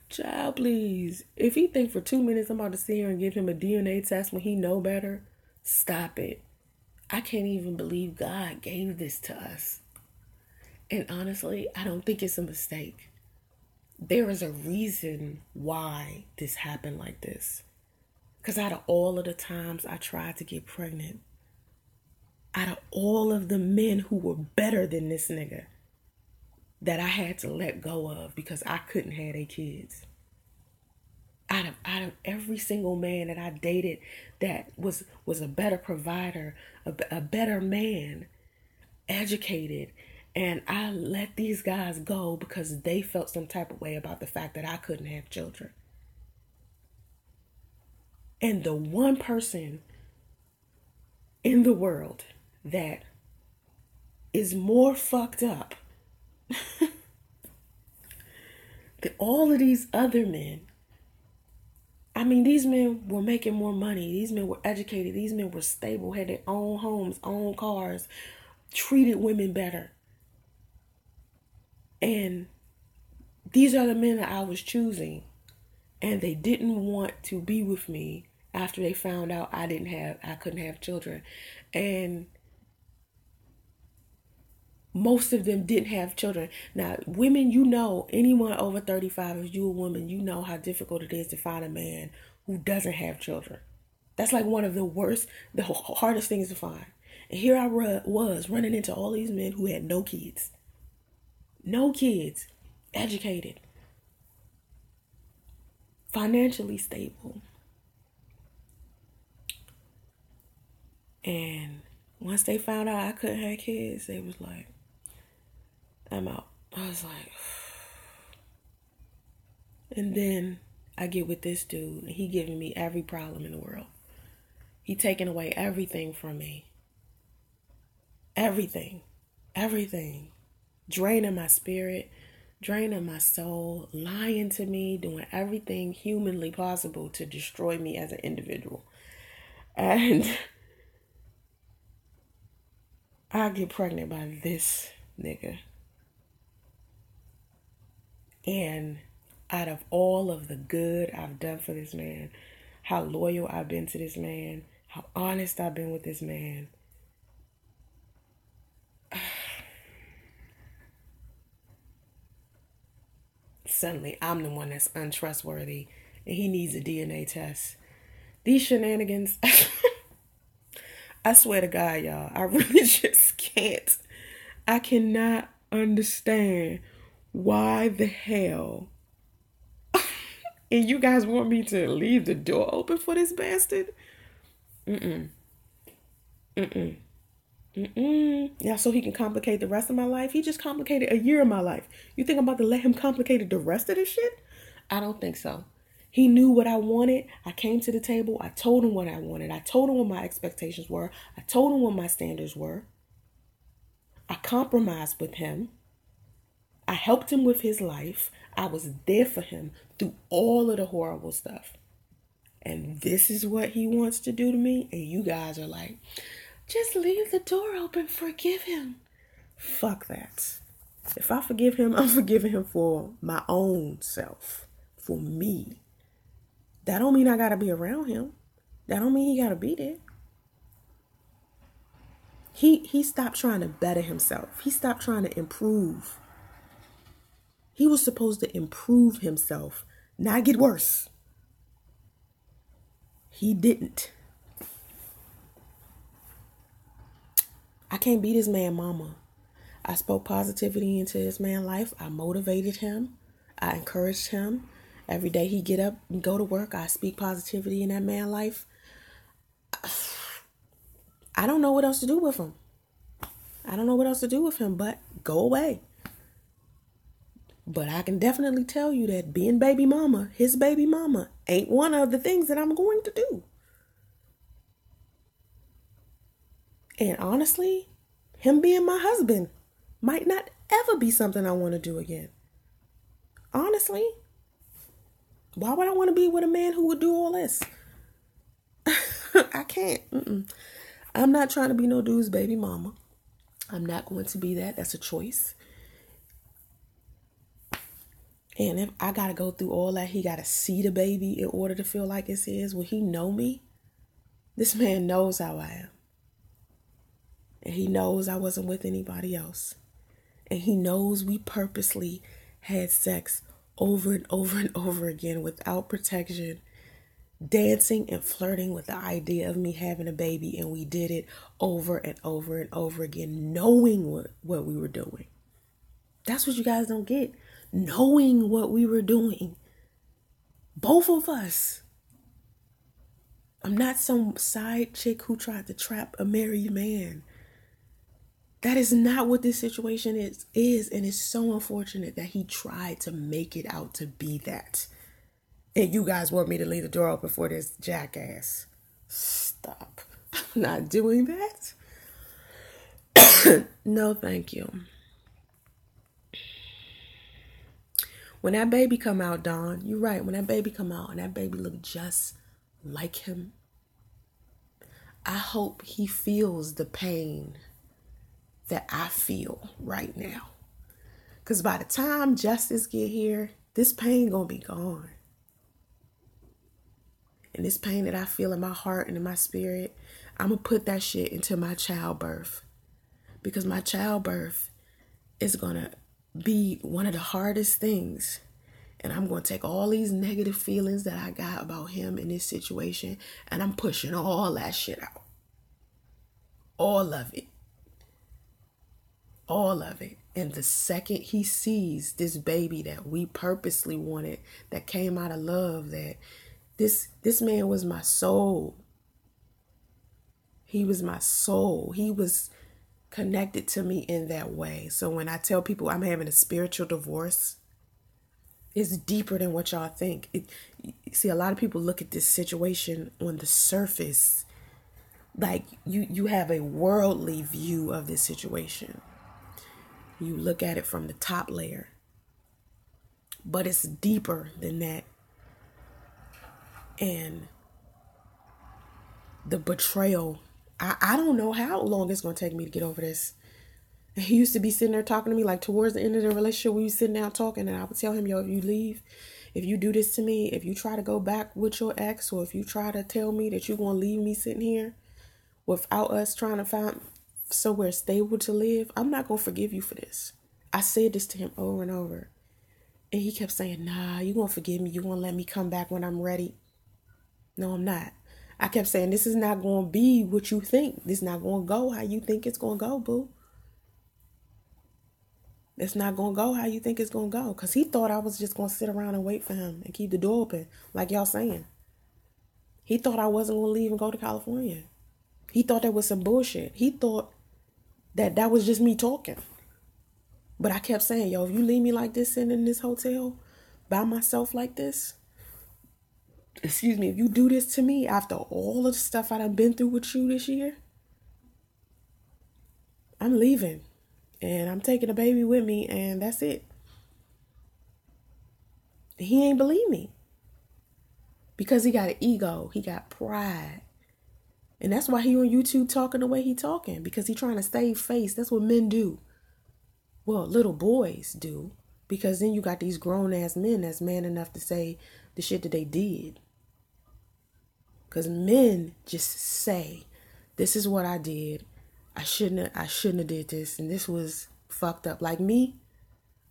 Child, please. If he think for 2 minutes I'm about to sit here and give him a DNA test when he know better, stop it. I can't even believe God gave this to us. And honestly, I don't think it's a mistake. There is a reason why this happened like this. Because out of all of the times I tried to get pregnant, out of all of the men who were better than this nigga that I had to let go of because I couldn't have their kids, out of every single man that I dated that was a better provider, a better man, educated, and I let these guys go because they felt some type of way about the fact that I couldn't have children. And the one person in the world that is more fucked up than all of these other men. I mean, these men were making more money. These men were educated. These men were stable, had their own homes, own cars, treated women better. And these are the men that I was choosing. And they didn't want to be with me after they found out I couldn't have children. And most of them didn't have children. Now, women, you know, anyone over 35, if you're a woman, you know how difficult it is to find a man who doesn't have children. That's like one of the hardest things to find. And here I was running into all these men who had no kids. No kids. Educated. Financially stable. And once they found out I couldn't have kids, they was like, I'm out. I was like, and then I get with this dude, and he giving me every problem in the world. He taking away everything from me. Everything. Draining my spirit, draining my soul, lying to me, doing everything humanly possible to destroy me as an individual. And I get pregnant by this nigga. And out of all of the good I've done for this man, how loyal I've been to this man, how honest I've been with this man, suddenly I'm the one that's untrustworthy and he needs a DNA test. These shenanigans, I swear to God, y'all, I really just can't. I cannot understand why the hell and you guys want me to leave the door open for this bastard? Yeah, so he can complicate the rest of my life? He just complicated a year of my life. You think I'm about to let him complicate the rest of this shit? I don't think so. He knew what I wanted. I came to the table. I told him what I wanted. I told him what my expectations were. I told him what my standards were. I compromised with him. I helped him with his life. I was there for him through all of the horrible stuff. And this is what he wants to do to me? And you guys are like, just leave the door open. Forgive him. Fuck that. If I forgive him, I'm forgiving him for my own self. For me. That don't mean I gotta be around him. That don't mean he gotta be there. He stopped trying to better himself. He stopped trying to improve. He was supposed to improve himself, not get worse. He didn't. can't be this man mama. I spoke positivity into this man's life. I motivated him. I encouraged him. Every day he get up and go to work, I speak positivity in that man's life. I don't know what else to do with him. I don't know what else to do with him but go away. But I can definitely tell you that being baby mama, his baby mama, ain't one of the things that I'm going to do. And honestly, him being my husband might not ever be something I want to do again. Honestly, why would I want to be with a man who would do all this? I can't. I'm not trying to be no dude's baby mama. I'm not going to be that. That's a choice. And if I got to go through all that, he got to see the baby in order to feel like it's his. Will he know me? This man knows how I am. And he knows I wasn't with anybody else. And he knows we purposely had sex over and over and over again without protection, dancing and flirting with the idea of me having a baby. And we did it over and over and over again, knowing what we were doing. That's what you guys don't get. Knowing what we were doing. Both of us. I'm not some side chick who tried to trap a married man. That is not what this situation is. And it's so unfortunate that he tried to make it out to be that. And you guys want me to leave the door open for this jackass. Stop. I'm not doing that. No, thank you. When that baby come out, Dawn, you're right. When that baby come out and that baby look just like him, I hope he feels the pain that I feel right now. Because by the time justice get here, this pain gonna be gone. And this pain that I feel in my heart and in my spirit, I'm gonna put that shit into my childbirth. Because my childbirth is gonna be one of the hardest things. And I'm going to take all these negative feelings that I got about him in this situation, and I'm pushing all that shit out. All of it. All of it. And the second he sees this baby that we purposely wanted, that came out of love, that this man was my soul. He was my soul. He was connected to me in that way. So when I tell people I'm having a spiritual divorce, it's deeper than what y'all think. See, a lot of people look at this situation on the surface. Like you have a worldly view of this situation. You look at it from the top layer. But it's deeper than that. And the betrayal, I don't know how long it's going to take me to get over this. He used to be sitting there talking to me, like towards the end of the relationship, we were sitting down talking, and I would tell him, yo, if you leave, if you do this to me, if you try to go back with your ex, or if you try to tell me that you're going to leave me sitting here without us trying to find somewhere stable to live, I'm not going to forgive you for this. I said this to him over and over. And he kept saying, nah, you're going to forgive me. You're going to let me come back when I'm ready. No, I'm not. I kept saying, this is not going to be what you think. This is not going to go how you think it's going to go, boo. It's not going to go how you think it's going to go. Because he thought I was just going to sit around and wait for him and keep the door open, like y'all saying. He thought I wasn't going to leave and go to California. He thought that was some bullshit. He thought that was just me talking. But I kept saying, yo, if you leave me like this sitting in this hotel by myself like this, if you do this to me after all of the stuff I done been through with you this year, I'm leaving. And I'm taking the baby with me, and that's it. He ain't believe me. Because he got an ego. He got pride. And that's why he on YouTube talking the way he talking. Because he trying to save face. That's what men do. Well, little boys do. Because then you got these grown-ass men that's man enough to say the shit that they did. Because men just say, this is what I did. I shouldn't have did this, and this was fucked up. Like me,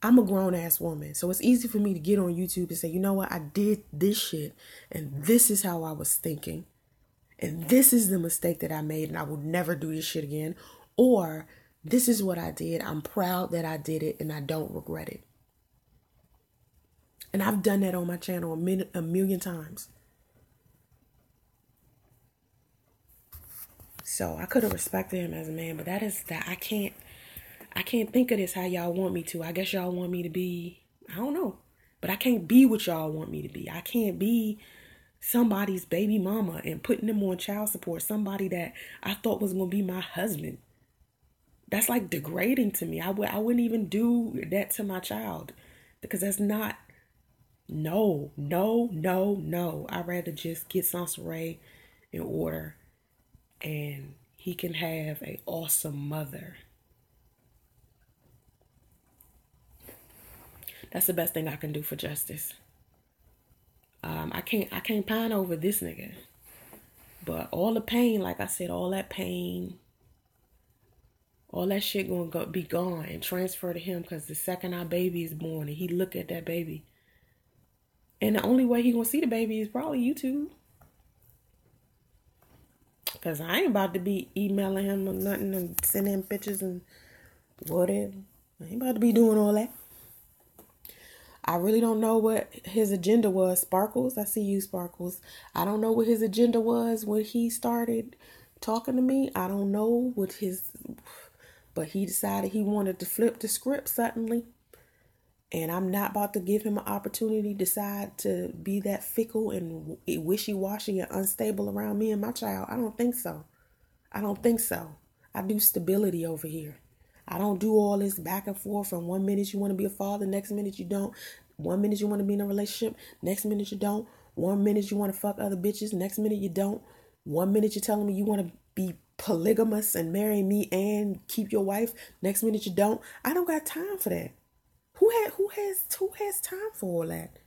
I'm a grown-ass woman, so it's easy for me to get on YouTube and say, you know what, I did this shit, and this is how I was thinking, and this is the mistake that I made, and I will never do this shit again. Or this is what I did. I'm proud that I did it and I don't regret it. And I've done that on my channel a million times. So I could have respected him as a man, but I can't think of this how y'all want me to. I guess y'all want me to be, I don't know. But I can't be what y'all want me to be. I can't be somebody's baby mama and putting them on child support. Somebody that I thought was going to be my husband. That's like degrading to me. I wouldn't even do that to my child. Because that's not, no. I'd rather just get Soncerae in order. And he can have an awesome mother. That's the best thing I can do for justice. I can't pine over this nigga. But all the pain, like I said, all that pain, all that shit gonna be gone and transfer to him. Because the second our baby is born and he look at that baby, and the only way he gonna see the baby is probably YouTube. Because I ain't about to be emailing him or nothing and sending him pictures and whatever. I ain't about to be doing all that. I really don't know what his agenda was. Sparkles, I see you, Sparkles. I don't know what his agenda was when he started talking to me. I don't know what but he decided he wanted to flip the script suddenly. And I'm not about to give him an opportunity to decide to be that fickle and wishy-washy and unstable around me and my child. I don't think so. I do stability over here. I don't do all this back and forth from 1 minute you want to be a father, next minute you don't. 1 minute you want to be in a relationship, next minute you don't. 1 minute you want to fuck other bitches, next minute you don't. 1 minute you're telling me you want to be polygamous and marry me and keep your wife, next minute you don't. I don't got time for that. Who has time for all that?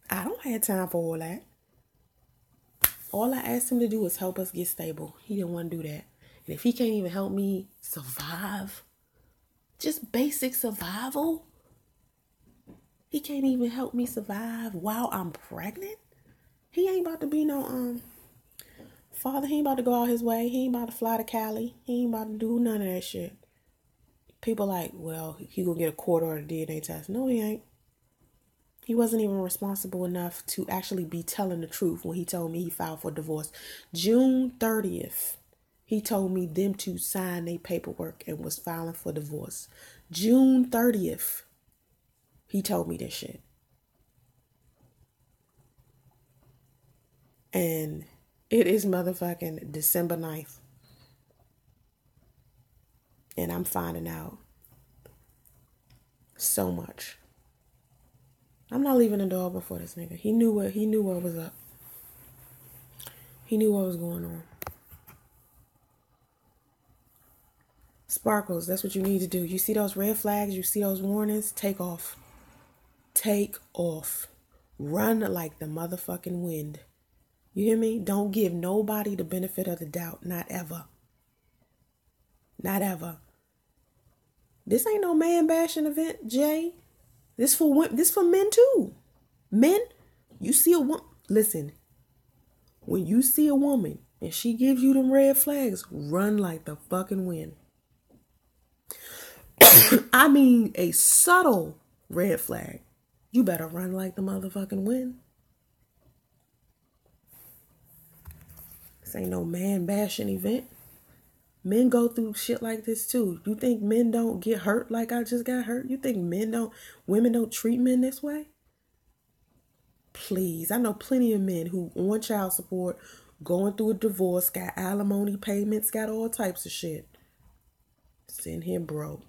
I don't have time for all that. All I asked him to do was help us get stable. He didn't want to do that. And if he can't even help me survive, just basic survival, he can't even help me survive while I'm pregnant. He ain't about to be no father. He ain't about to go out his way. He ain't about to fly to Cali. He ain't about to do none of that shit. People like, well, he gonna get a court order DNA test. No, he ain't. He wasn't even responsible enough to actually be telling the truth when he told me he filed for divorce. June 30th, he told me them to sign their paperwork and was filing for divorce. June 30th, he told me this shit. And it is motherfucking December 9th. And I'm finding out so much. I'm not leaving the door open for this nigga. He knew what was up. He knew what was going on. Sparkles, that's what you need to do. You see those red flags, you see those warnings, take off. Take off. Run like the motherfucking wind. You hear me? Don't give nobody the benefit of the doubt. Not ever. Not ever. This ain't no man bashing event, Jay. This for men too. Men, you see a woman. Listen, when you see a woman and she gives you them red flags, run like the fucking wind. I mean, a subtle red flag. You better run like the motherfucking wind. This ain't no man bashing event. Men go through shit like this too. You think men don't get hurt like I just got hurt? You think women don't treat men this way? Please. I know plenty of men who on child support, going through a divorce, got alimony payments, got all types of shit. Sitting here broke.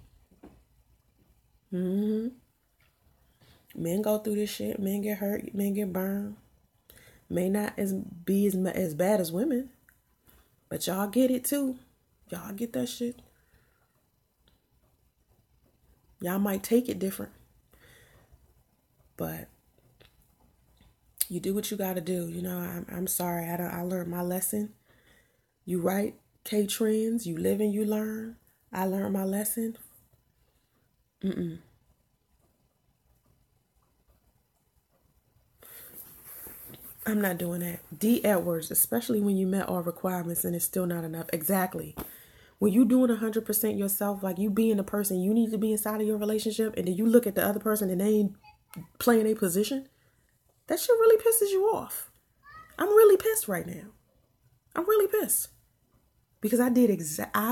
Men go through this shit. Men get hurt. Men get burned. May not be as bad as women, but y'all get it too. Y'all get that shit. Y'all might take it different, but you do what you got to do. You know, I'm sorry. I learned my lesson. You right, K-Trends. You live and you learn. I learned my lesson. I'm not doing that. D. Edwards, especially when you met all requirements and it's still not enough. Exactly. When you doing 100% yourself, like you being the person you need to be inside of your relationship, and then you look at the other person and they ain't playing a position, that shit really pisses you off. I'm really pissed right now. I'm really pissed. Because I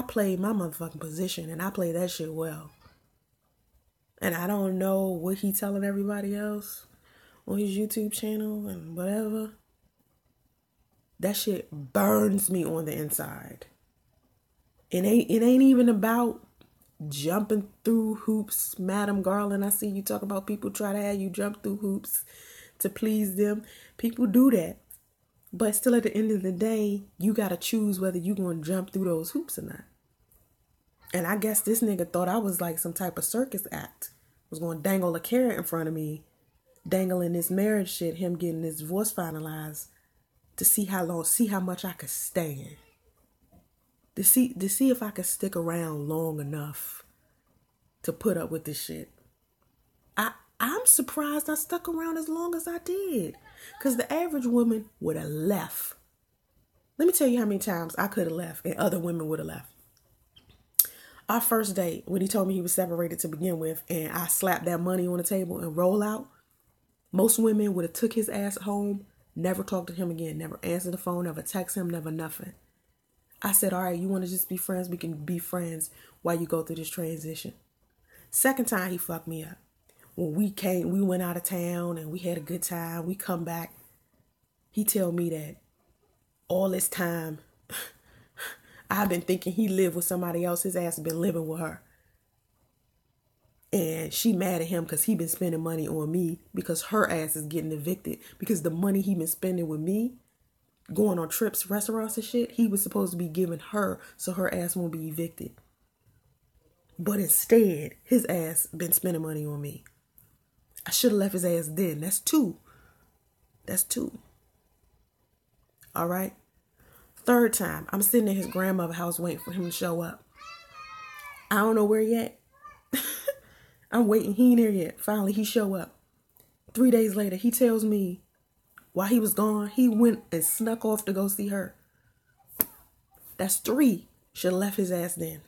played my motherfucking position, and I played that shit well. And I don't know what he telling everybody else on his YouTube channel and whatever. That shit burns me on the inside. It ain't even about jumping through hoops. Madam Garland, I see you talk about people try to have you jump through hoops to please them. People do that. But still at the end of the day, you got to choose whether you're going to jump through those hoops or not. And I guess this nigga thought I was like some type of circus act. Was going to dangle a carrot in front of me. Dangling this marriage shit, him getting his divorce finalized. To see how much I could stand. To see if I could stick around long enough to put up with this shit. I'm surprised I stuck around as long as I did. Because the average woman would have left. Let me tell you how many times I could have left and other women would have left. Our first date, when he told me he was separated to begin with, and I slapped that money on the table and roll out, most women would have took his ass home, never talked to him again, never answered the phone, never text him, never nothing. I said, all right, you want to just be friends? We can be friends while you go through this transition. Second time he fucked me up. When we went out of town and we had a good time. We come back. He tell me that all this time I've been thinking he lived with somebody else. His ass has been living with her. And she mad at him because he been spending money on me because her ass is getting evicted. Because the money he been spending with me, going on trips, restaurants and shit, he was supposed to be giving her so her ass won't be evicted. But instead, his ass been spending money on me. I should have left his ass then. That's two. All right. Third time, I'm sitting in his grandmother's house waiting for him to show up. I don't know where he at. I'm waiting. He ain't here yet. Finally, he show up. 3 days later, he tells me while he was gone, he went and snuck off to go see her. That's 3. Should have left his ass then.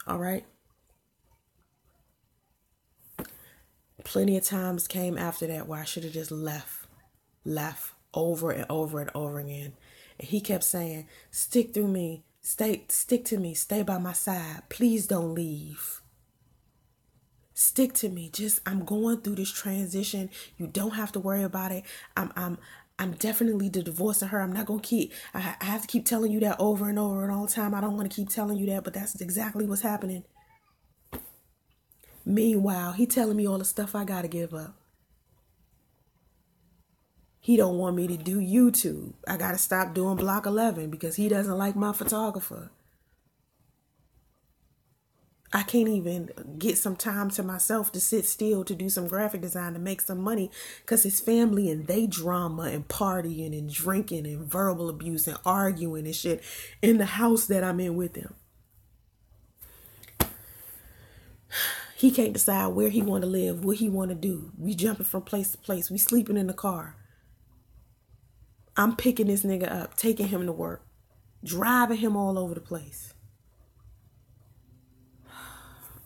All right. Plenty of times came after that where I should have just left over and over and over again. And he kept saying, stick to me, stay by my side. Please don't leave. Stick to me. I'm going through this transition. You don't have to worry about it. I'm definitely divorcing her. I'm not going to I have to keep telling you that over and over and all the time. I don't want to keep telling you that, but that's exactly what's happening. Meanwhile, he telling me all the stuff I got to give up. He don't want me to do YouTube. I got to stop doing Block 11 because he doesn't like my photographer. I can't even get some time to myself to sit still to do some graphic design to make some money because his family and they drama and partying and drinking and verbal abuse and arguing and shit in the house that I'm in with him. He can't decide where he want to live, what he want to do. We jumping from place to place. We sleeping in the car. I'm picking this nigga up, taking him to work, driving him all over the place.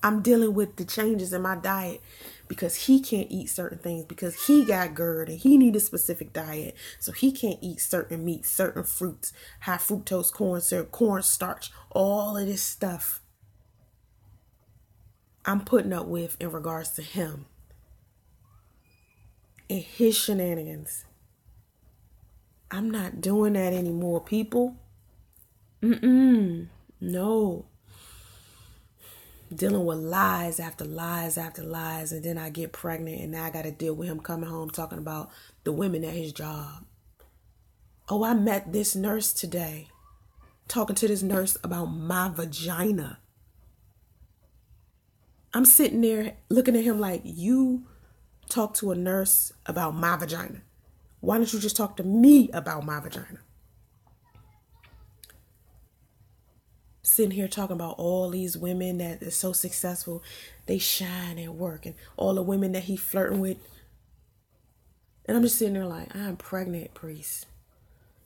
I'm dealing with the changes in my diet because he can't eat certain things because he got GERD and he need a specific diet. So he can't eat certain meats, certain fruits, high fructose corn syrup, cornstarch, all of this stuff I'm putting up with in regards to him and his shenanigans. I'm not doing that anymore, people. No. Dealing with lies after lies after lies, and then I get pregnant, and now I got to deal with him coming home talking about the women at his job. Oh, I met this nurse today, talking to this nurse about my vagina. I'm sitting there looking at him like, you talk to a nurse about my vagina. Why don't you just talk to me about my vagina? Sitting here talking about all these women that are so successful, they shine at work, and all the women that he flirting with. And I'm just sitting there like, I'm pregnant, priest.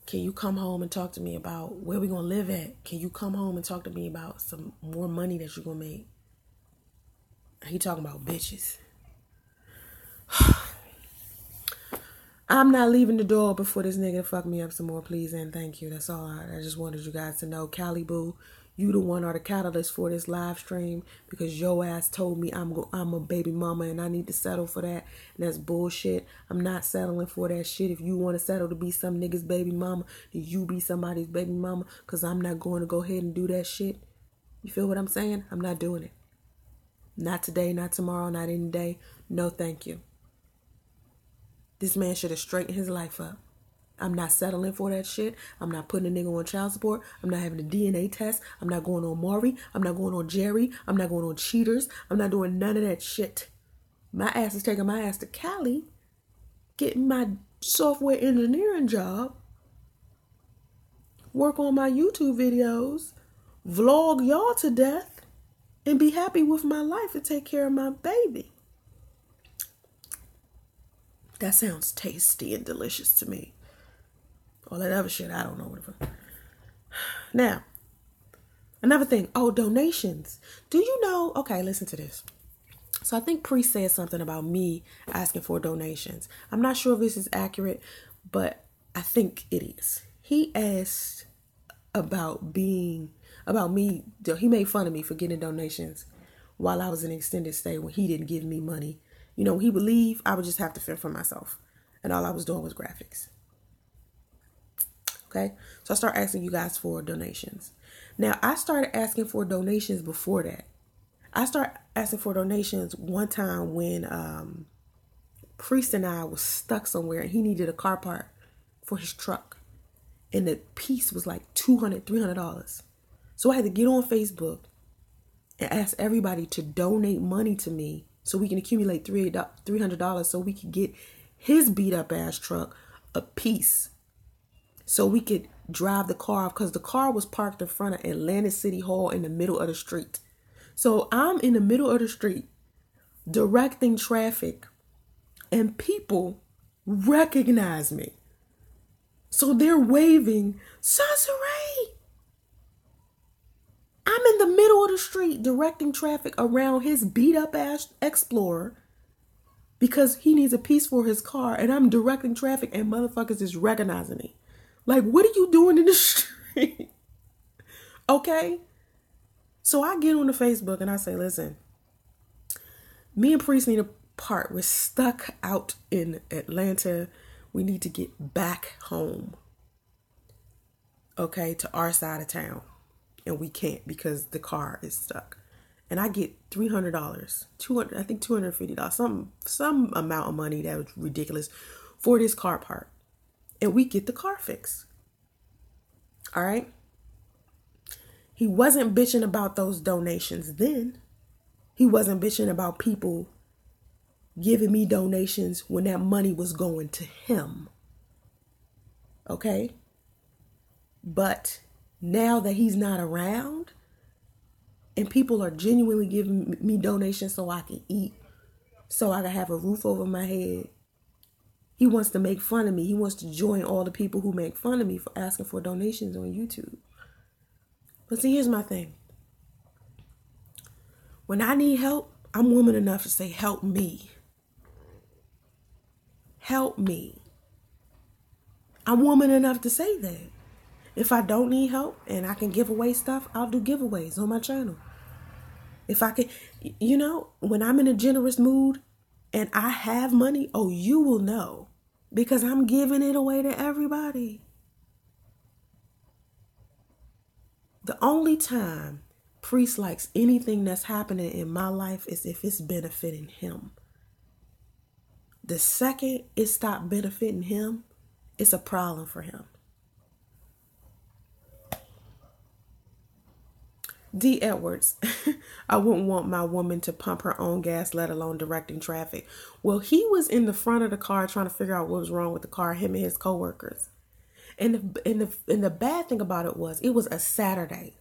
Can you come home and talk to me about where we gonna live at? Can you come home and talk to me about some more money that you're gonna make? He talking about bitches. I'm not leaving the door before this nigga fuck me up some more, please and thank you. That's all. I just wanted you guys to know, Cali Boo, you the one are the catalyst for this live stream because your ass told me I'm a baby mama and I need to settle for that. And that's bullshit. I'm not settling for that shit. If you want to settle to be some nigga's baby mama, then you be somebody's baby mama, because I'm not going to go ahead and do that shit. You feel what I'm saying? I'm not doing it. Not today, not tomorrow, not any day. No, thank you. This man should have straightened his life up. I'm not settling for that shit. I'm not putting a nigga on child support. I'm not having a DNA test. I'm not going on Maury. I'm not going on Jerry. I'm not going on Cheaters. I'm not doing none of that shit. My ass is taking my ass to Cali, getting my software engineering job, work on my YouTube videos, vlog y'all to death, and be happy with my life and take care of my baby. That sounds tasty and delicious to me. All that other shit, I don't know. Now, another thing. Oh, donations. Do you know? Okay, listen to this. So I think Priest said something about me asking for donations. I'm not sure if this is accurate, but I think it is. He asked about me. He made fun of me for getting donations while I was in extended stay when he didn't give me money. You know, when he would leave, I would just have to fend for myself. And all I was doing was graphics. Okay? So I started asking you guys for donations. Now, I started asking for donations before that. I started asking for donations one time when Priest and I was stuck somewhere and he needed a car part for his truck. And the piece was like $200, $300. So I had to get on Facebook and ask everybody to donate money to me so we can accumulate $300 so we could get his beat up ass truck a piece. So we could drive the car off, because the car was parked in front of Atlanta City Hall in the middle of the street. So I'm in the middle of the street directing traffic and people recognize me. So they're waving, Soncerae. I'm in the middle of the street directing traffic around his beat up ass Explorer because he needs a piece for his car, and I'm directing traffic and motherfuckers is recognizing me. Like, what are you doing in the street? Okay? So I get on the Facebook and I say, listen, me and Priest need a part. We're stuck out in Atlanta. We need to get back home. Okay, to our side of town. And we can't because the car is stuck. And I get $300, I think $250, some amount of money that was ridiculous for this car part. And we get the car fixed. All right. He wasn't bitching about those donations then. He wasn't bitching about people giving me donations when that money was going to him. Okay. But now that he's not around and people are genuinely giving me donations so I can eat, so I can have a roof over my head, he wants to make fun of me. He wants to join all the people who make fun of me for asking for donations on YouTube. But see, here's my thing. When I need help, I'm woman enough to say, help me. Help me. I'm woman enough to say that. If I don't need help and I can give away stuff, I'll do giveaways on my channel. If I can, you know, when I'm in a generous mood and I have money, oh, you will know, because I'm giving it away to everybody. The only time Priest likes anything that's happening in my life is if it's benefiting him. The second it stopped benefiting him, it's a problem for him. D. Edwards, I wouldn't want my woman to pump her own gas, let alone directing traffic. Well, he was in the front of the car trying to figure out what was wrong with the car, him and his coworkers. And the bad thing about it was a Saturday.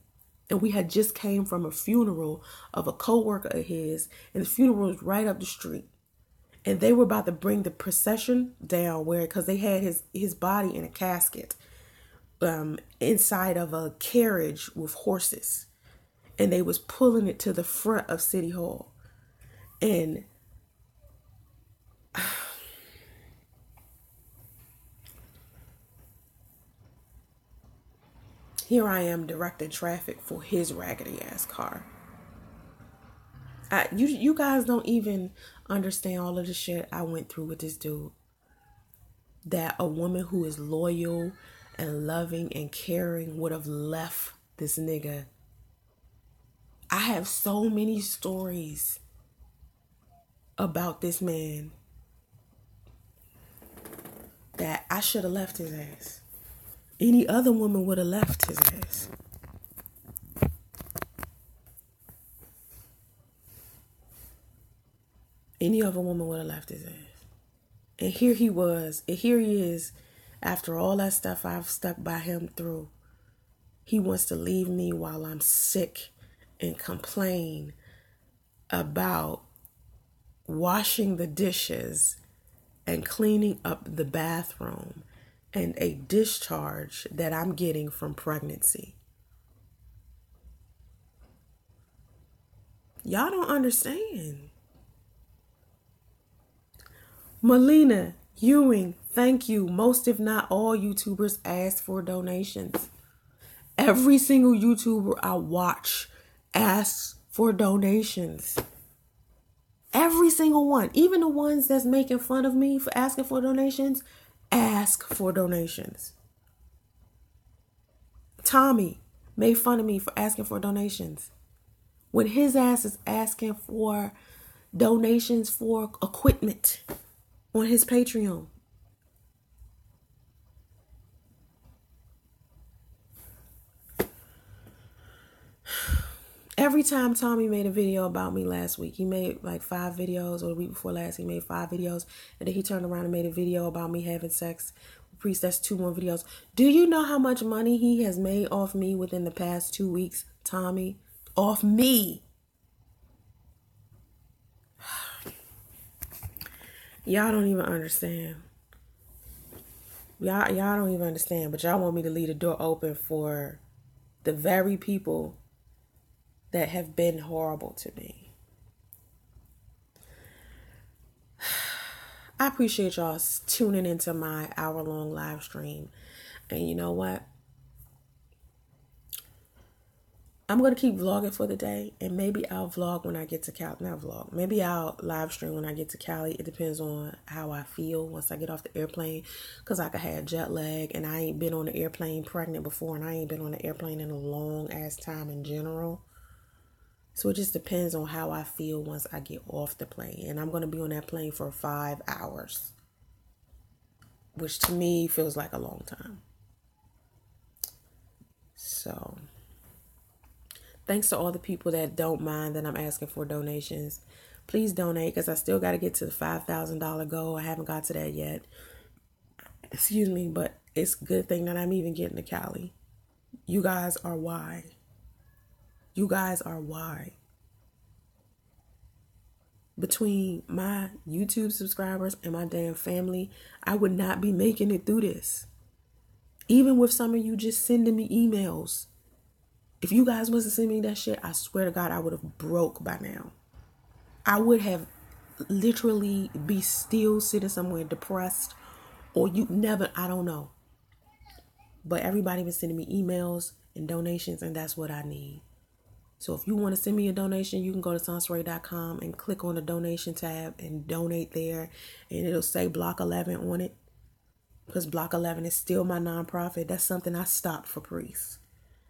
And we had just came from a funeral of a coworker of his, and the funeral was right up the street. And they were about to bring the procession down because they had his body in a casket. inside of a carriage with horses, and they was pulling it to the front of City Hall. And here I am directing traffic for his raggedy ass car. You guys don't even understand all of the shit I went through with this dude. That a woman who is loyal and loving and caring would have left this nigga. I have so many stories about this man that I should have left his ass. Any other woman would have left his ass. Any other woman would have left his ass. And here he was, and here he is, after all that stuff I've stuck by him through. He wants to leave me while I'm sick and complain about washing the dishes and cleaning up the bathroom and a discharge that I'm getting from pregnancy. Y'all don't understand. Melina Ewing, thank you. Most, if not all, YouTubers ask for donations. Every single YouTuber I watch asks for donations. Every single one. Even the ones that's making fun of me for asking for donations, ask for donations. Tommy made fun of me for asking for donations. When his ass is asking for donations for equipment on his Patreon. Every time Tommy made a video about me last week, he made like 5 videos, or the week before last, he made 5 videos. And then he turned around and made a video about me having sex. Priest, that's 2 more videos. Do you know how much money he has made off me within the past 2 weeks, Tommy? Off me. Y'all don't even understand. Y'all don't even understand. But y'all want me to leave the door open for the very people that have been horrible to me. I appreciate y'all tuning into my hour-long live stream. And you know what? I'm going to keep vlogging for the day. And maybe I'll vlog when I get to Cali. Not vlog. Maybe I'll live stream when I get to Cali. It depends on how I feel once I get off the airplane. Because I could have jet lag. And I ain't been on the airplane pregnant before. And I ain't been on the airplane in a long ass time in general. So it just depends on how I feel once I get off the plane. And I'm going to be on that plane for 5 hours. Which to me feels like a long time. So thanks to all the people that don't mind that I'm asking for donations. Please donate because I still got to get to the $5,000 goal. I haven't got to that yet. Excuse me, but it's a good thing that I'm even getting to Cali. You guys are why. You guys are why. Between my YouTube subscribers and my damn family, I would not be making it through this. Even with some of you just sending me emails. If you guys wasn't sending me that shit, I swear to God, I would have broke by now. I would have literally be still sitting somewhere depressed. Or you never, I don't know. But everybody been sending me emails and donations, and that's what I need. So if you want to send me a donation, you can go to Soncerae.com and click on the donation tab and donate there. And it'll say Block 11 on it. Because Block 11 is still my nonprofit. That's something I stopped for priests.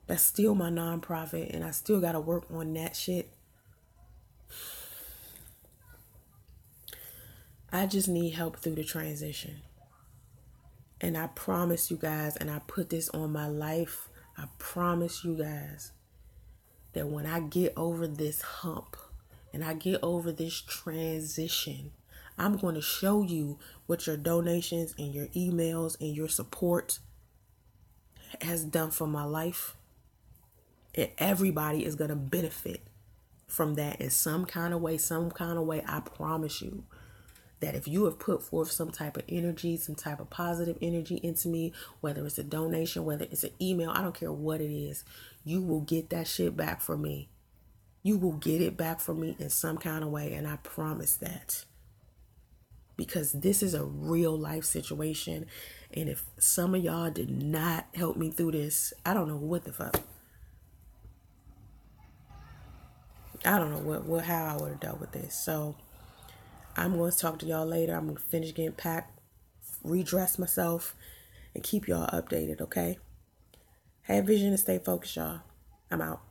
That's still my nonprofit. And I still got to work on that shit. I just need help through the transition. And I promise you guys, and I put this on my life, I promise you guys, that when I get over this hump and I get over this transition, I'm going to show you what your donations and your emails and your support has done for my life. And everybody is going to benefit from that in some kind of way, I promise you that if you have put forth some type of energy, some type of positive energy into me, whether it's a donation, whether it's an email, I don't care what it is, you will get that shit back from me. You will get it back from me in some kind of way, and I promise that. Because this is a real life situation, and if some of y'all did not help me through this, I don't know what the fuck. I don't know how I would have dealt with this. So I'm going to talk to y'all later. I'm going to finish getting packed, redress myself, and keep y'all updated, okay? Have vision and stay focused, y'all. I'm out.